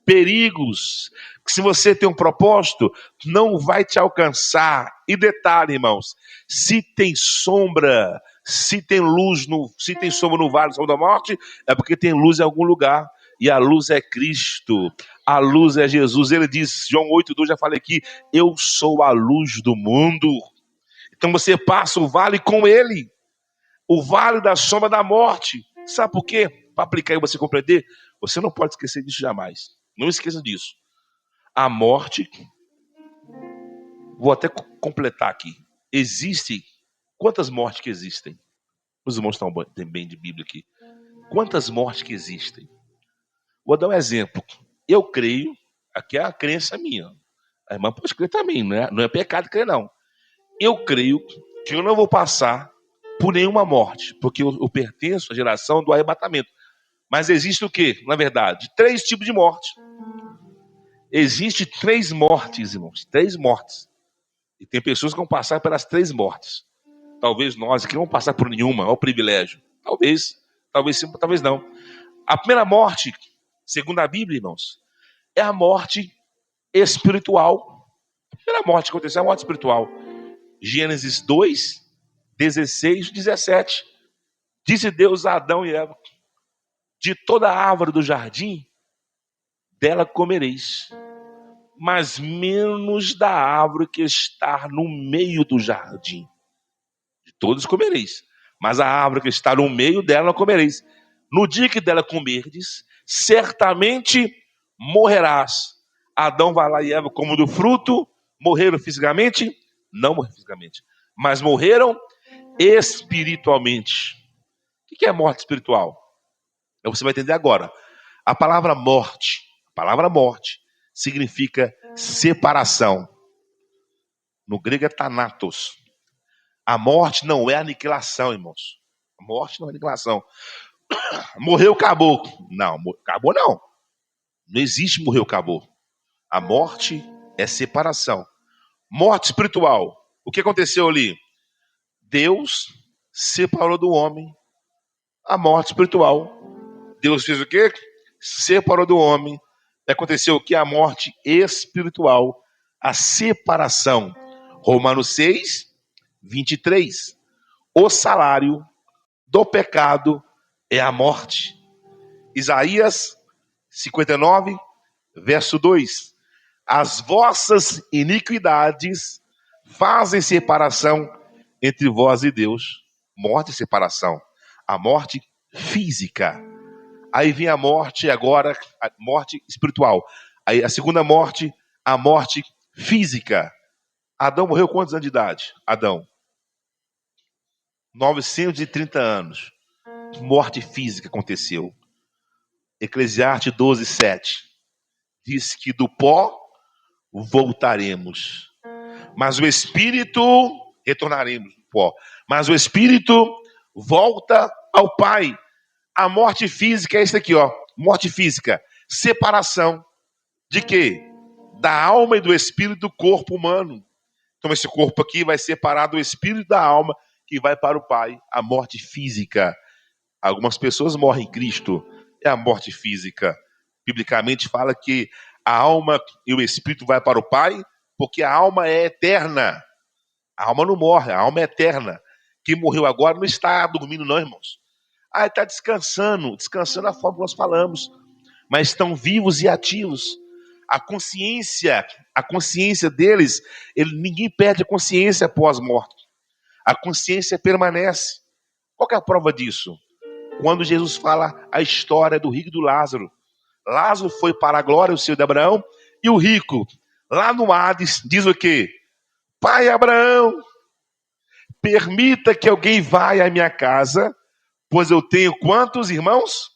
perigos, que se você tem um propósito, não vai te alcançar. E detalhe, irmãos, se tem sombra, se tem luz, se tem sombra no vale da sombra da morte, é porque tem luz em algum lugar. E a luz é Cristo, a luz é Jesus. Ele diz, João 8,2, já falei aqui, eu sou a luz do mundo. Então você passa o vale com ele, o vale da sombra da morte. Sabe por quê? Para aplicar e você compreender, você não pode esquecer disso jamais. Não esqueça disso. A morte, vou até completar aqui. Existe, quantas mortes que existem? Os irmãos estão bem de Bíblia aqui. Quantas mortes que existem? Vou dar um exemplo. Eu creio, aqui é a crença minha. A irmã pode crer também, não é pecado crer, não. Eu creio que eu não vou passar por nenhuma morte, porque eu pertenço à geração do arrebatamento. Mas existe o quê? Na verdade, 3 tipos de morte. Existe 3 mortes, irmãos. 3 mortes. E tem pessoas que vão passar pelas 3 mortes. Talvez nós aqui não vamos passar por nenhuma, é o privilégio. Talvez sim, talvez não. A primeira morte, segundo a Bíblia, irmãos, é a morte espiritual. A primeira morte que aconteceu é a morte espiritual. Gênesis 2, 16, 17. Disse Deus a Adão e Eva: de toda a árvore do jardim, dela comereis, mas menos da árvore que está no meio do jardim. De todos comereis, mas a árvore que está no meio dela não comereis. No dia que dela comerdes, certamente morrerás. Adão vai lá e Eva como do fruto, morreram fisicamente? Não morreram fisicamente, mas morreram espiritualmente. O que é morte espiritual? Você vai entender agora. A palavra morte significa separação. No grego é thanatos. A morte não é aniquilação, irmãos. A morte não é aniquilação. Morreu, acabou. Não, acabou não. Não existe morreu, acabou. A morte é separação. Morte espiritual. O que aconteceu ali? Deus separou do homem a morte espiritual. Deus fez o quê? Separou do homem. Aconteceu o que? A morte espiritual. A separação. Romanos 6, 23. O salário do pecado é a morte. Isaías 59, verso 2. As vossas iniquidades fazem separação entre vós e Deus. Morte e separação. A morte física. Aí vem a morte agora, a morte espiritual. Aí a segunda morte, a morte física. Adão morreu quantos anos de idade? Adão. 930 anos. Morte física aconteceu. Eclesiastes 12, 7. Diz que do pó voltaremos. Mas o Espírito, retornaremos do pó. Mas o Espírito volta ao Pai. A morte física é isso aqui, ó. Morte física. Separação. De quê? Da alma e do espírito do corpo humano. Então esse corpo aqui vai separar do espírito da alma que vai para o Pai. A morte física. Algumas pessoas morrem em Cristo. É a morte física. Biblicamente fala que a alma e o espírito vai para o Pai, porque a alma é eterna. A alma não morre, a alma é eterna. Quem morreu agora não está dormindo não, irmãos. Está descansando a forma que nós falamos. Mas estão vivos e ativos. A consciência deles, ninguém perde a consciência após morte. A consciência permanece. Qual que é a prova disso? Quando Jesus fala a história do rico e do Lázaro. Lázaro foi para a glória do Senhor de Abraão, e o rico, lá no Hades, diz o quê? Pai Abraão, permita que alguém vá à minha casa, pois eu tenho quantos irmãos?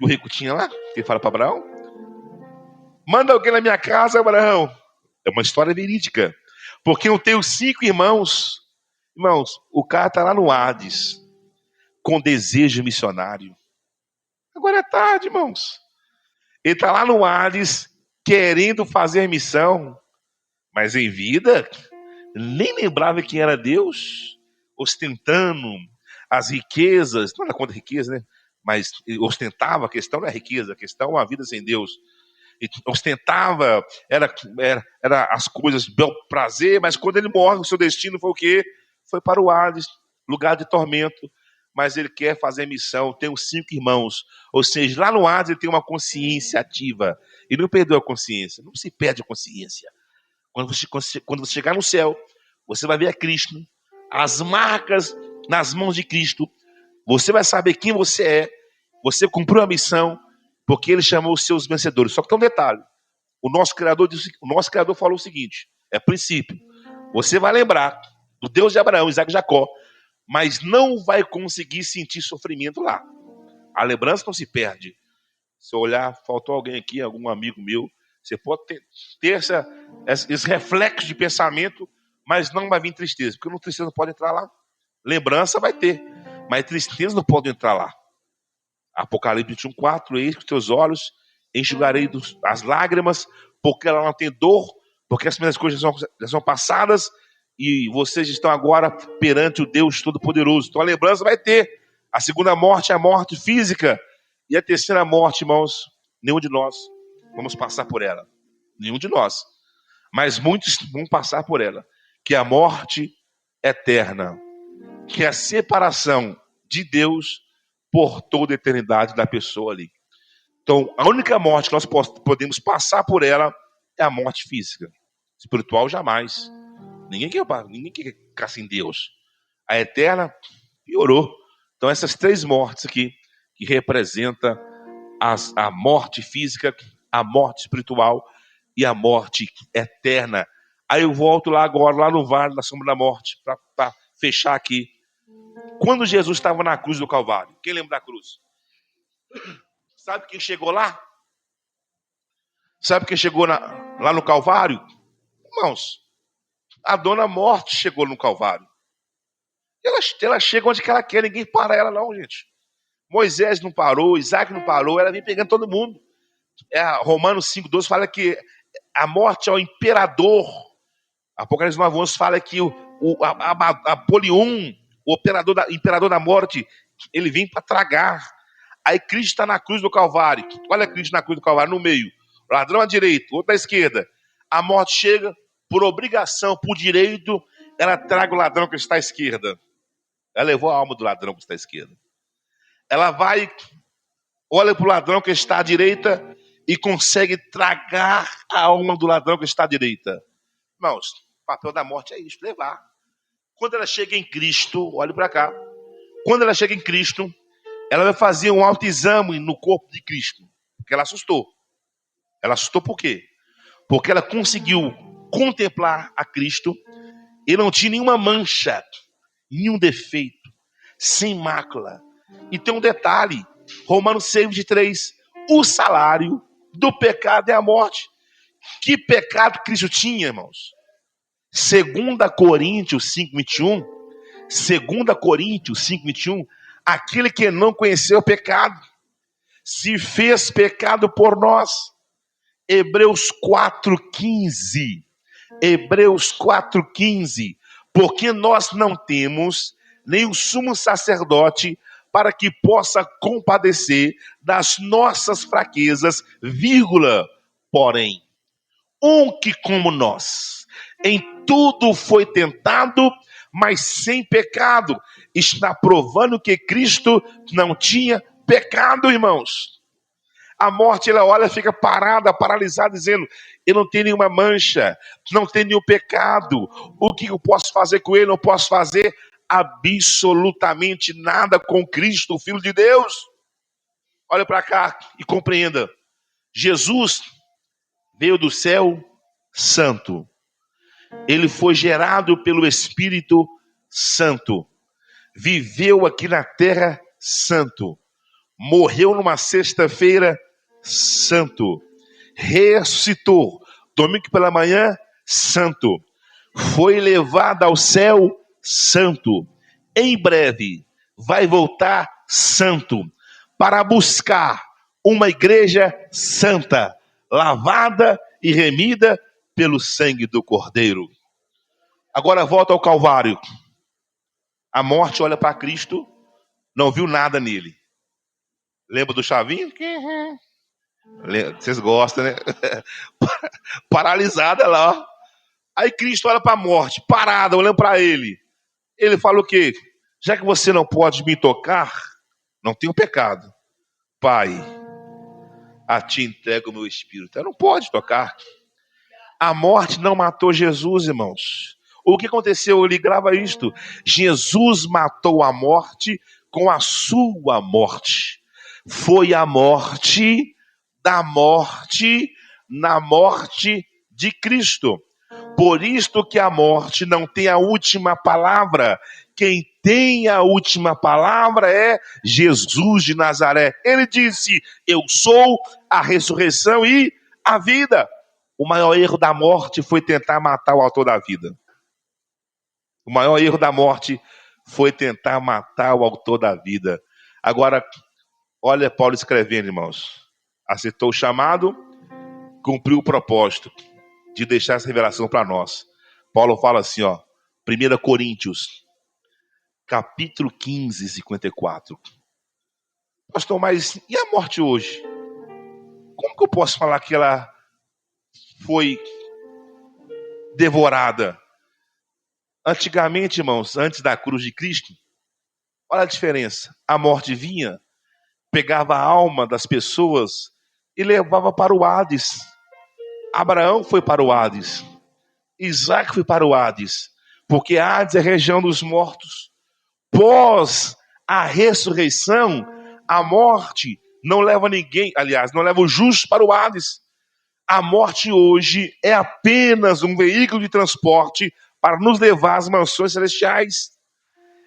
O rico tinha lá, ele fala para Abraão. Manda alguém na minha casa, Abraão. É uma história verídica. Porque eu tenho 5 irmãos. Irmãos, o cara está lá no Hades, com desejo missionário. Agora é tarde, irmãos. Ele está lá no Hades, querendo fazer missão. Mas em vida, nem lembrava quem era Deus. Ostentando as riquezas. Não era contra a riqueza, né? Mas ostentava, a questão não é riqueza, a questão é uma vida sem Deus. Ostentava, era as coisas, bel prazer, mas quando ele morre, o seu destino foi o quê? Foi para o Hades, lugar de tormento. Mas ele quer fazer missão, tem os 5 irmãos. Ou seja, lá no Hades ele tem uma consciência ativa. Ele não perdeu a consciência, não se perde a consciência. Quando você chegar no céu, você vai ver a Cristo, as marcas nas mãos de Cristo. Você vai saber quem você é. Você cumpriu a missão, porque ele chamou os seus vencedores. Só que tem um detalhe. O nosso Criador falou o seguinte, é princípio. Você vai lembrar do Deus de Abraão, Isaac e Jacó, mas não vai conseguir sentir sofrimento lá. A lembrança não se perde. Se eu olhar, faltou alguém aqui, algum amigo meu, você pode ter esse reflexo de pensamento, mas não vai vir tristeza, porque tristeza não pode entrar lá. Lembrança vai ter, mas tristeza não pode entrar lá. Apocalipse 21:4, eis que os teus olhos enxugarei as lágrimas, porque ela não tem dor, porque as minhas coisas já são passadas, e vocês estão agora perante o Deus Todo-Poderoso. Então a lembrança vai ter. A segunda morte é a morte física, e a terceira morte, irmãos, nenhum de nós vamos passar por ela. Nenhum de nós. Mas muitos vão passar por ela, que é a morte eterna, que é a separação de Deus por toda a eternidade da pessoa ali. Então, a única morte que nós podemos passar por ela é a morte física. Espiritual, jamais. Ninguém quer ficar sem Deus. A eterna, piorou. Então, essas três mortes aqui, que representam a morte física, a morte espiritual e a morte eterna. Aí eu volto lá agora, lá no Vale da Sombra da Morte, para fechar aqui. Quando Jesus estava na cruz do Calvário, quem lembra da cruz? Sabe quem chegou lá? Sabe quem chegou lá no Calvário? Irmãos, a dona morte chegou no Calvário. Ela chega onde que ela quer, ninguém para ela não, gente. Moisés não parou, Isaac não parou, ela vem pegando todo mundo. Romanos 5:12 fala que a morte é o imperador. Apocalipse 9:11 fala que Apolion, o imperador da morte, ele vem para tragar. Aí Cristo está na cruz do Calvário. Olha Cristo na cruz do Calvário, no meio. O ladrão à direita, o outro à esquerda. A morte chega, por obrigação, por direito, ela traga o ladrão que está à esquerda. Ela levou a alma do ladrão que está à esquerda. Ela vai, olha para o ladrão que está à direita e consegue tragar a alma do ladrão que está à direita. Irmãos, o papel da morte é isso, levar. Quando ela chega em Cristo, olhe para cá. Quando ela chega em Cristo, ela vai fazer um autoexame no corpo de Cristo. Porque ela assustou. Ela assustou por quê? Porque ela conseguiu contemplar a Cristo e não tinha nenhuma mancha, nenhum defeito, sem mácula. E tem um detalhe, Romanos 6:23, o salário do pecado é a morte. Que pecado Cristo tinha, irmãos? 2 Coríntios 5:21, 2 Coríntios 5:21, aquele que não conheceu o pecado, se fez pecado por nós. Hebreus 4:15, Hebreus 4:15, porque nós não temos nenhum sumo sacerdote para que possa compadecer das nossas fraquezas, vírgula, porém, que como nós, em tudo foi tentado, mas sem pecado, está provando que Cristo não tinha pecado, irmãos. A morte, ela olha, fica parada, paralisada, dizendo, eu não tenho nenhuma mancha, não tenho nenhum pecado, o que eu posso fazer com ele? Não posso fazer absolutamente nada com Cristo, o Filho de Deus. Olha para cá e compreenda, Jesus veio do céu santo, ele foi gerado pelo Espírito Santo, viveu aqui na terra santo, morreu numa sexta-feira santo, ressuscitou domingo pela manhã santo, foi levado ao céu santo, em breve vai voltar santo, para buscar uma igreja santa, lavada e remida pelo sangue do Cordeiro. Agora volta ao Calvário. A morte olha para Cristo, não viu nada nele. Lembra do chavinho? Vocês gostam, né? Paralisada lá, ó. Aí Cristo olha para a morte, parada, olhando para ele. Ele fala o quê? Já que você não pode me tocar, não tenho pecado. Pai, a ti entrego o meu espírito. Ela não pode tocar. A morte não matou Jesus, irmãos. O que aconteceu? Ele grava isto. Jesus matou a morte com a sua morte. Foi a morte da morte na morte de Cristo. Por isto que a morte não tem a última palavra. Quem tem a última palavra é Jesus de Nazaré. Ele disse: eu sou a ressurreição e a vida. O maior erro da morte foi tentar matar o autor da vida. O maior erro da morte foi tentar matar o autor da vida. Agora, olha Paulo escrevendo, irmãos. Aceitou o chamado, cumpriu o propósito de deixar essa revelação para nós. Paulo fala assim, ó, 1 Coríntios, capítulo 15, 54. Pastor, mas e a morte hoje? Como que eu posso falar que ela foi devorada? Antigamente, irmãos, antes da cruz de Cristo, olha a diferença. A morte vinha, pegava a alma das pessoas e levava para o Hades. Abraão foi para o Hades. Isaac foi para o Hades. Porque Hades é a região dos mortos. Pós a ressurreição, a morte não leva ninguém, aliás, não leva o justo para o Hades. A morte hoje é apenas um veículo de transporte para nos levar às mansões celestiais.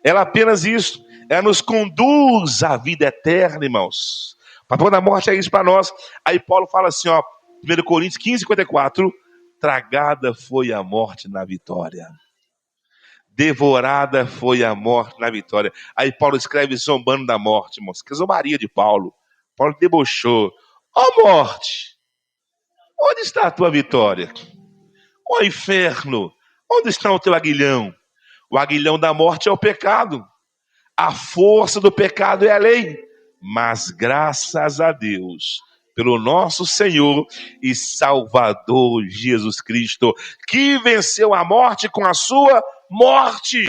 Ela é apenas isso. Ela nos conduz à vida eterna, irmãos. O papel da morte é isso para nós. Aí Paulo fala assim, ó, 1 Coríntios 15, 54, tragada foi a morte na vitória. Devorada foi a morte na vitória. Aí Paulo escreve zombando da morte, irmãos. Que zombaria de Paulo. Paulo debochou. Ó morte, onde está a tua vitória? Ó inferno, onde está o teu aguilhão? O aguilhão da morte é o pecado. A força do pecado é a lei. Mas graças a Deus, pelo nosso Senhor e Salvador Jesus Cristo, que venceu a morte com a sua morte.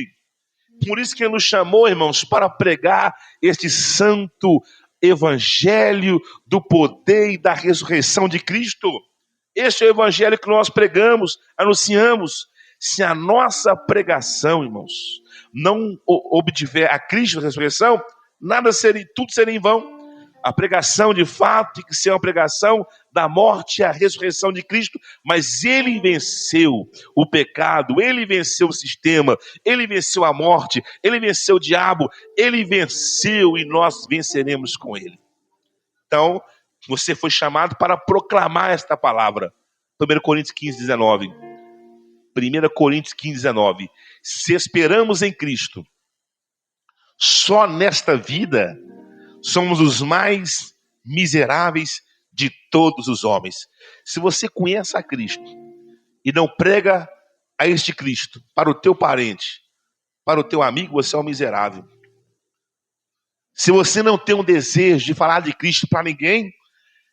Por isso que ele nos chamou, irmãos, para pregar este santo evangelho do poder e da ressurreição de Cristo. Este é o evangelho que nós pregamos, anunciamos. Se a nossa pregação, irmãos, não obtiver a Cristo a ressurreição, tudo seria em vão. A pregação, de fato, tem que ser uma pregação da morte e a ressurreição de Cristo, mas ele venceu o pecado, ele venceu o sistema, ele venceu a morte, ele venceu o diabo, ele venceu e nós venceremos com ele. Então, você foi chamado para proclamar esta palavra. 1 Coríntios 15, 19. 1 Coríntios 15, 19. Se esperamos em Cristo, só nesta vida, somos os mais miseráveis de todos os homens. Se você conhece a Cristo e não prega a este Cristo para o teu parente, para o teu amigo, você é um miserável. Se você não tem um desejo de falar de Cristo para ninguém,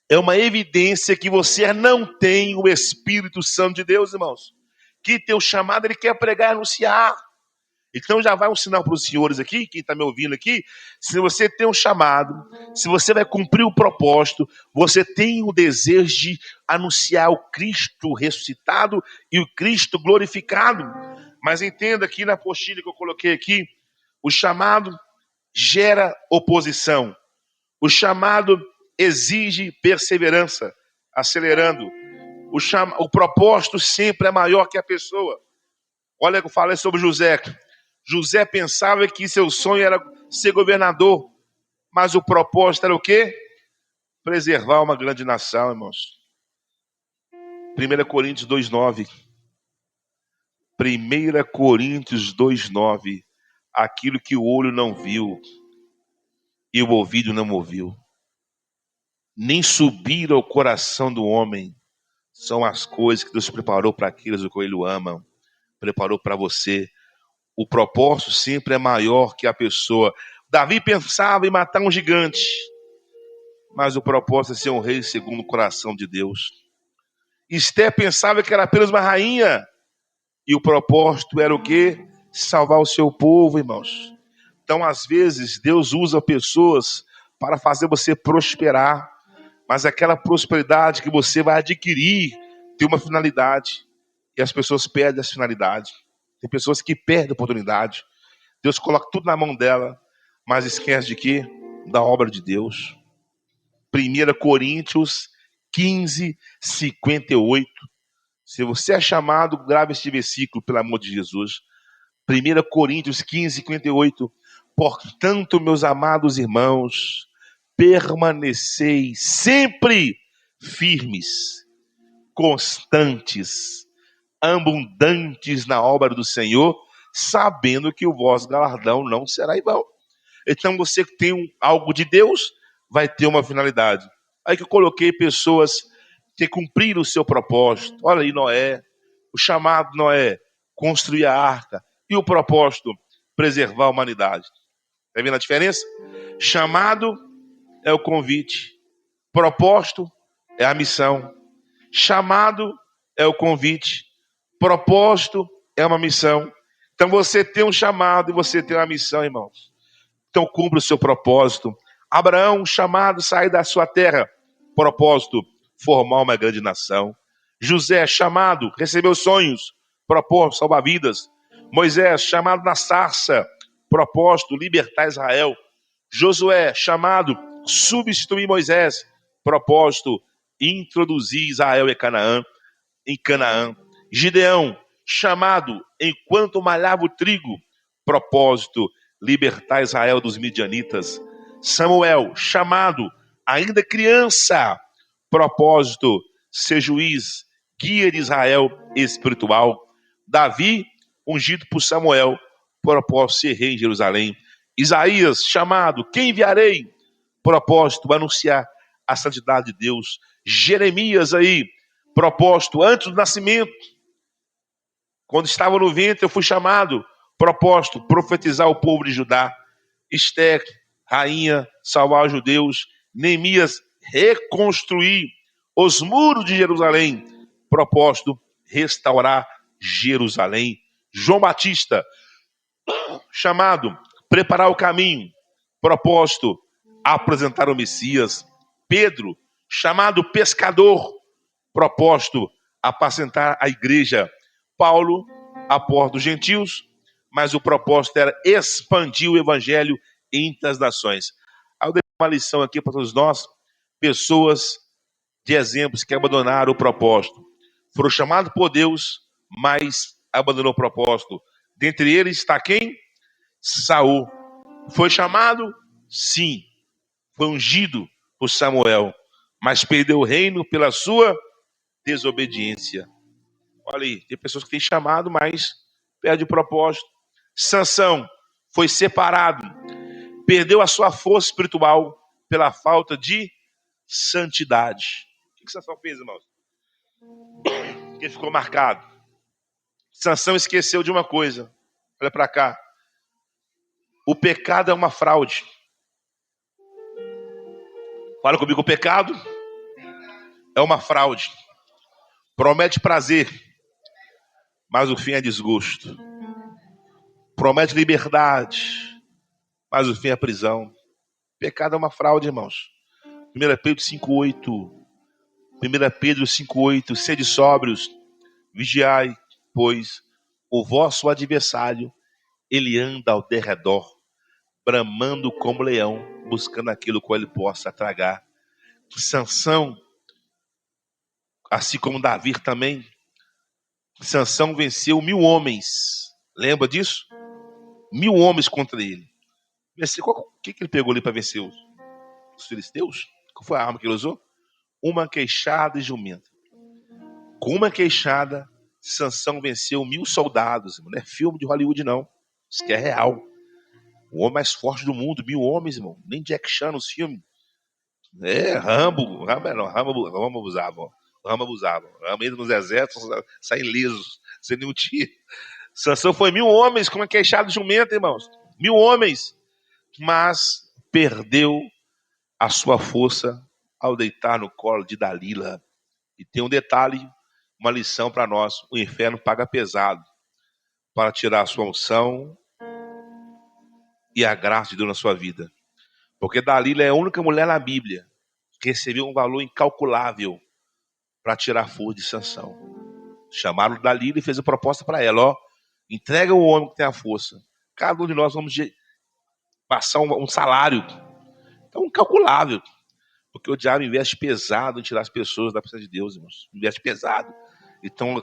é uma evidência que você não tem o Espírito Santo de Deus, irmãos. Que teu chamado, ele quer pregar e anunciar. Então já vai um sinal para os senhores aqui, quem está me ouvindo aqui, se você tem um chamado, se você vai cumprir o propósito, você tem o desejo de anunciar o Cristo ressuscitado e o Cristo glorificado. Mas entenda aqui na apostila que eu coloquei aqui, o chamado gera oposição. O chamado exige perseverança, acelerando. O propósito sempre é maior que a pessoa. Olha que eu falei sobre José. José pensava que seu sonho era ser governador, mas o propósito era o quê? Preservar uma grande nação, irmãos. 1 Coríntios 2,9. 1 Coríntios 2,9. Aquilo que o olho não viu e o ouvido não ouviu, nem subiram ao coração do homem, são as coisas que Deus preparou para aqueles que Ele ama, preparou para você. O propósito sempre é maior que a pessoa. Davi pensava em matar um gigante, mas o propósito é ser um rei segundo o coração de Deus. Esté pensava que era apenas uma rainha, e o propósito era o quê? Salvar o seu povo, irmãos. Então, às vezes, Deus usa pessoas para fazer você prosperar, mas aquela prosperidade que você vai adquirir tem uma finalidade, e as pessoas perdem essa finalidade. Tem pessoas que perdem a oportunidade. Deus coloca tudo na mão dela, mas esquece de quê? Da obra de Deus. 1 Coríntios 15, 58. Se você é chamado, grave este versículo, pelo amor de Jesus. 1 Coríntios 15, 58. Portanto, meus amados irmãos, permanecei sempre firmes, constantes, abundantes na obra do Senhor, sabendo que o vosso galardão não será em vão. Então você que tem algo de Deus, vai ter uma finalidade. Aí que eu coloquei pessoas que cumpriram o seu propósito. Olha aí Noé, o chamado de Noé, construir a arca. E o propósito, preservar a humanidade. Está vendo a diferença? Chamado é o convite. Propósito é a missão. Chamado é o convite. Propósito é uma missão. Então você tem um chamado e você tem uma missão, irmãos. Então cumpra o seu propósito. Abraão, chamado, sair da sua terra. Propósito, formar uma grande nação. José, chamado, recebeu sonhos. Propósito, salvar vidas. Moisés, chamado na sarça. Propósito, libertar Israel. Josué, chamado, substituir Moisés. Propósito, introduzir Israel em Canaã. Gideão, chamado, enquanto malhava o trigo. Propósito, libertar Israel dos midianitas. Samuel, chamado, ainda criança. Propósito, ser juiz, guia de Israel espiritual. Davi, ungido por Samuel, propósito, ser rei em Jerusalém. Isaías, chamado, quem enviarei? Propósito, anunciar a santidade de Deus. Jeremias aí, propósito, antes do nascimento, quando estava no ventre eu fui chamado. Propósito, profetizar o povo de Judá. Esther, rainha, salvar os judeus. Neemias, reconstruir os muros de Jerusalém. Propósito, restaurar Jerusalém. João Batista, chamado, preparar o caminho. Propósito, apresentar o Messias. Pedro, chamado pescador. Propósito, apacentar a igreja. Paulo, a porta dos gentios, mas o propósito era expandir o evangelho entre as nações. Aí eu dei uma lição aqui para todos nós, pessoas de exemplos que abandonaram o propósito. Foram chamados por Deus, mas abandonou o propósito. Dentre eles está quem? Saul. Foi chamado? Sim. Foi ungido por Samuel, mas perdeu o reino pela sua desobediência. Olha aí, tem pessoas que têm chamado, mas perde o propósito. Sansão foi separado, perdeu a sua força espiritual pela falta de santidade. O que Sansão fez, irmãos? Que ficou marcado. Sansão esqueceu de uma coisa. Olha para cá. O pecado é uma fraude. Fala comigo, o pecado é uma fraude. Promete prazer, mas o fim é desgosto. Promete liberdade, mas o fim é prisão. Pecado é uma fraude, irmãos. 1 Pedro 5,8. 1 Pedro 5,8. Sede sóbrios, vigiai, pois o vosso adversário, ele anda ao derredor, bramando como leão, buscando aquilo que ele possa tragar. Sansão, assim como Davi também, Sansão venceu 1.000 homens. Lembra disso? 1.000 homens contra ele. O que ele pegou ali para vencer os filisteus? Qual foi a arma que ele usou? Uma queixada de jumento. Com uma queixada, Sansão venceu 1.000 soldados. Não é filme de Hollywood, não. Isso que é real. O homem mais forte do mundo, 1.000 homens, irmão. Nem Jack Chan nos filmes. Rambo abusava. Rambo abusava. Rambo entra nos exércitos, sai ilesos, sem nenhum tiro. Sansão foi 1.000 homens com uma queixada de jumento, irmãos. 1.000 homens. Mas perdeu a sua força ao deitar no colo de Dalila. E tem um detalhe, uma lição para nós. O inferno paga pesado para tirar a sua unção e a graça de Deus na sua vida. Porque Dalila é a única mulher na Bíblia que recebeu um valor incalculável para tirar a força de Sansão. Chamaram Dalila e fez a proposta para ela, ó, entrega o homem que tem a força. Cada um de nós vamos passar um salário. Então, incalculável. Porque o diabo investe pesado em tirar as pessoas da presença de Deus, irmãos. Investe pesado. Então,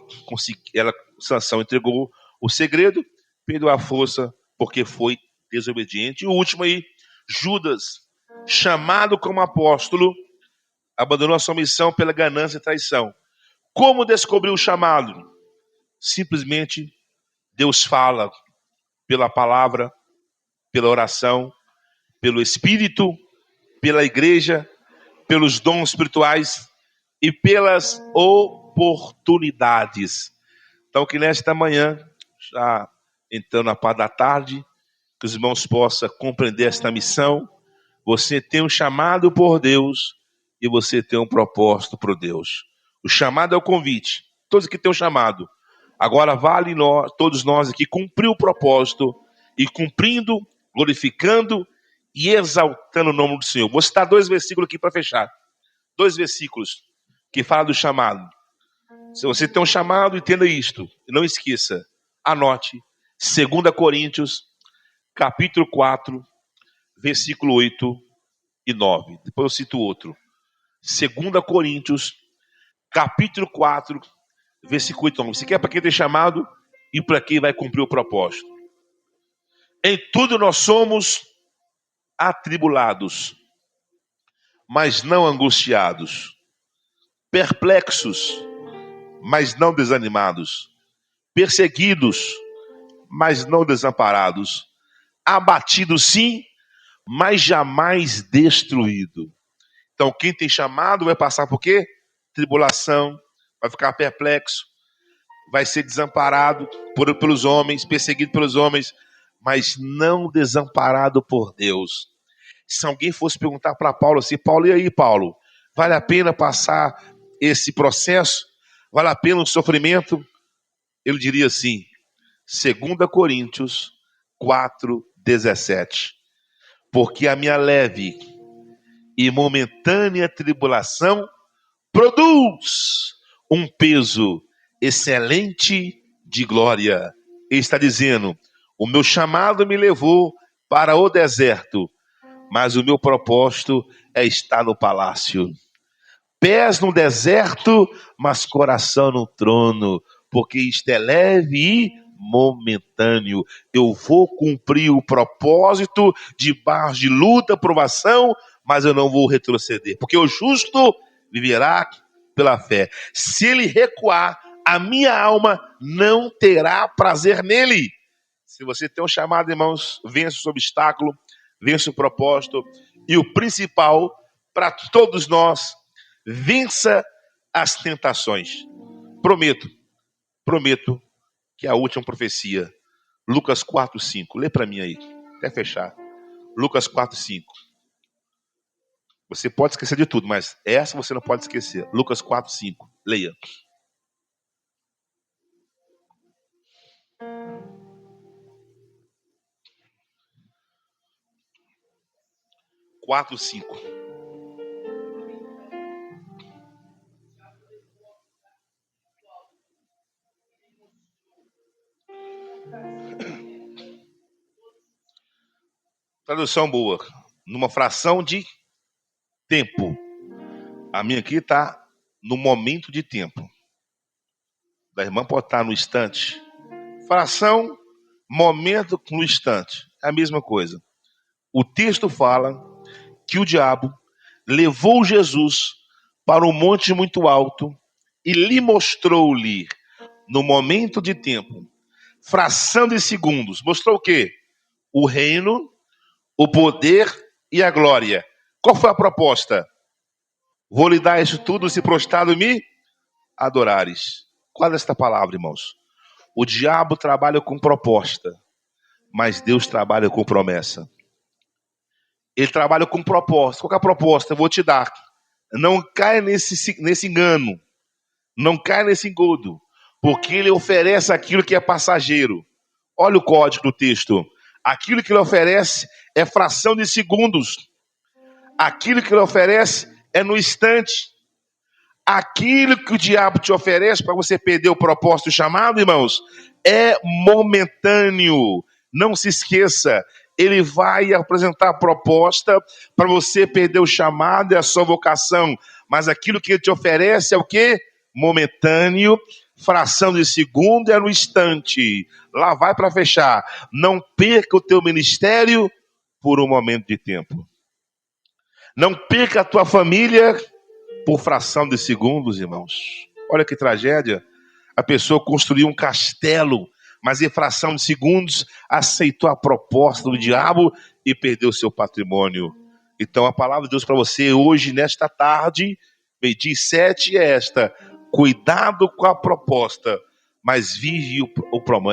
Sansão entregou o segredo, perdeu a força porque foi desobediente. E o último aí, Judas, chamado como apóstolo, abandonou a sua missão pela ganância e traição. Como descobriu o chamado? Simplesmente Deus fala pela palavra, pela oração, pelo Espírito, pela igreja, pelos dons espirituais e pelas oportunidades. Então, que nesta manhã, já entrando na parte da tarde, que os irmãos possam compreender esta missão. Você tem um chamado por Deus e você tem um propósito por Deus. O chamado é o convite. Todos aqui têm um chamado. Agora vale todos nós aqui cumprir o propósito e cumprindo, glorificando e exaltando o nome do Senhor. Vou citar 2 versículos aqui para fechar. 2 versículos que falam do chamado. Se você tem um chamado, entenda isto. E não esqueça. Anote. 2 Coríntios, capítulo 4, versículo 8 e 9. Depois eu cito outro. 2 Coríntios, capítulo 4, versículo 8 e 9. Isso aqui é para quem tem chamado e para quem vai cumprir o propósito. Em tudo nós somos atribulados, mas não angustiados, perplexos, mas não desanimados, perseguidos, mas não desamparados, abatidos sim, mas jamais destruído. Então quem tem chamado vai passar por quê? Tribulação, vai ficar perplexo, vai ser desamparado pelos homens, perseguido pelos homens, mas não desamparado por Deus. Se alguém fosse perguntar para Paulo assim, Paulo, e aí, Paulo, vale a pena passar esse processo? Vale a pena o sofrimento? Ele diria assim, 2 Coríntios 4, 17. Porque a minha leve e momentânea tribulação produz um peso excelente de glória. Ele está dizendo, o meu chamado me levou para o deserto, mas o meu propósito é estar no palácio. Pés no deserto, mas coração no trono, porque isto é leve e momentâneo. Eu vou cumprir o propósito debaixo de luta, provação, mas eu não vou retroceder, porque o justo viverá pela fé. Se ele recuar, a minha alma não terá prazer nele. Se você tem um chamado, irmãos, vença o obstáculo, vença o propósito, e o principal para todos nós, vença as tentações. Prometo que é a última profecia, Lucas 4:5. Lê para mim aí, até fechar. Lucas 4:5. Você pode esquecer de tudo, mas essa você não pode esquecer. Lucas 4:5. Leia. 4:5. Tradução boa. Numa fração de tempo. A minha aqui está no momento de tempo. Da irmã pode estar no instante. Fração, momento no instante. É a mesma coisa. O texto fala que o diabo levou Jesus para um monte muito alto e lhe mostrou-lhe, no momento de tempo, fração de segundos, mostrou o quê? O reino, o poder e a glória. Qual foi a proposta? Vou lhe dar isso tudo se prostrado me adorares. Qual é esta palavra, irmãos? O diabo trabalha com proposta, mas Deus trabalha com promessa. Ele trabalha com proposta. Qual é a proposta? Eu vou te dar. Não caia nesse engano. Não caia nesse engodo. Porque ele oferece aquilo que é passageiro. Olha o código do texto. Aquilo que ele oferece é fração de segundos. Aquilo que ele oferece é no instante. Aquilo que o diabo te oferece para você perder o propósito e o chamado, irmãos, é momentâneo. Não se esqueça. Ele vai apresentar a proposta para você perder o chamado e a sua vocação. Mas aquilo que ele te oferece é o quê? Momentâneo, fração de segundo, é no instante. Lá vai para fechar. Não perca o teu ministério por um momento de tempo. Não perca a tua família por fração de segundos, irmãos. Olha que tragédia. A pessoa construiu um castelo, mas em fração de segundos aceitou a proposta do diabo e perdeu seu patrimônio. Então a palavra de Deus para você hoje, nesta tarde, 7h, é esta: cuidado com a proposta, mas vive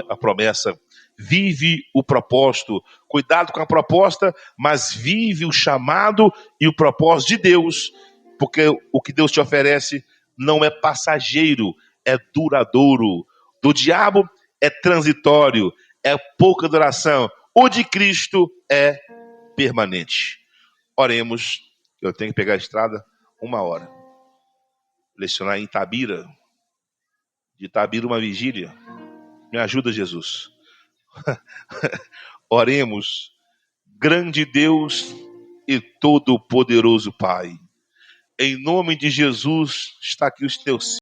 a promessa, vive o propósito. Cuidado com a proposta, mas vive o chamado e o propósito de Deus, porque o que Deus te oferece não é passageiro, é duradouro. Do diabo é transitório, é pouca duração. O de Cristo é permanente. Oremos. Eu tenho que pegar a estrada 1 hora. Lecionar em Itabira. De Itabira uma vigília. Me ajuda, Jesus. Oremos. Grande Deus e todo-poderoso Pai, em nome de Jesus, está aqui os teus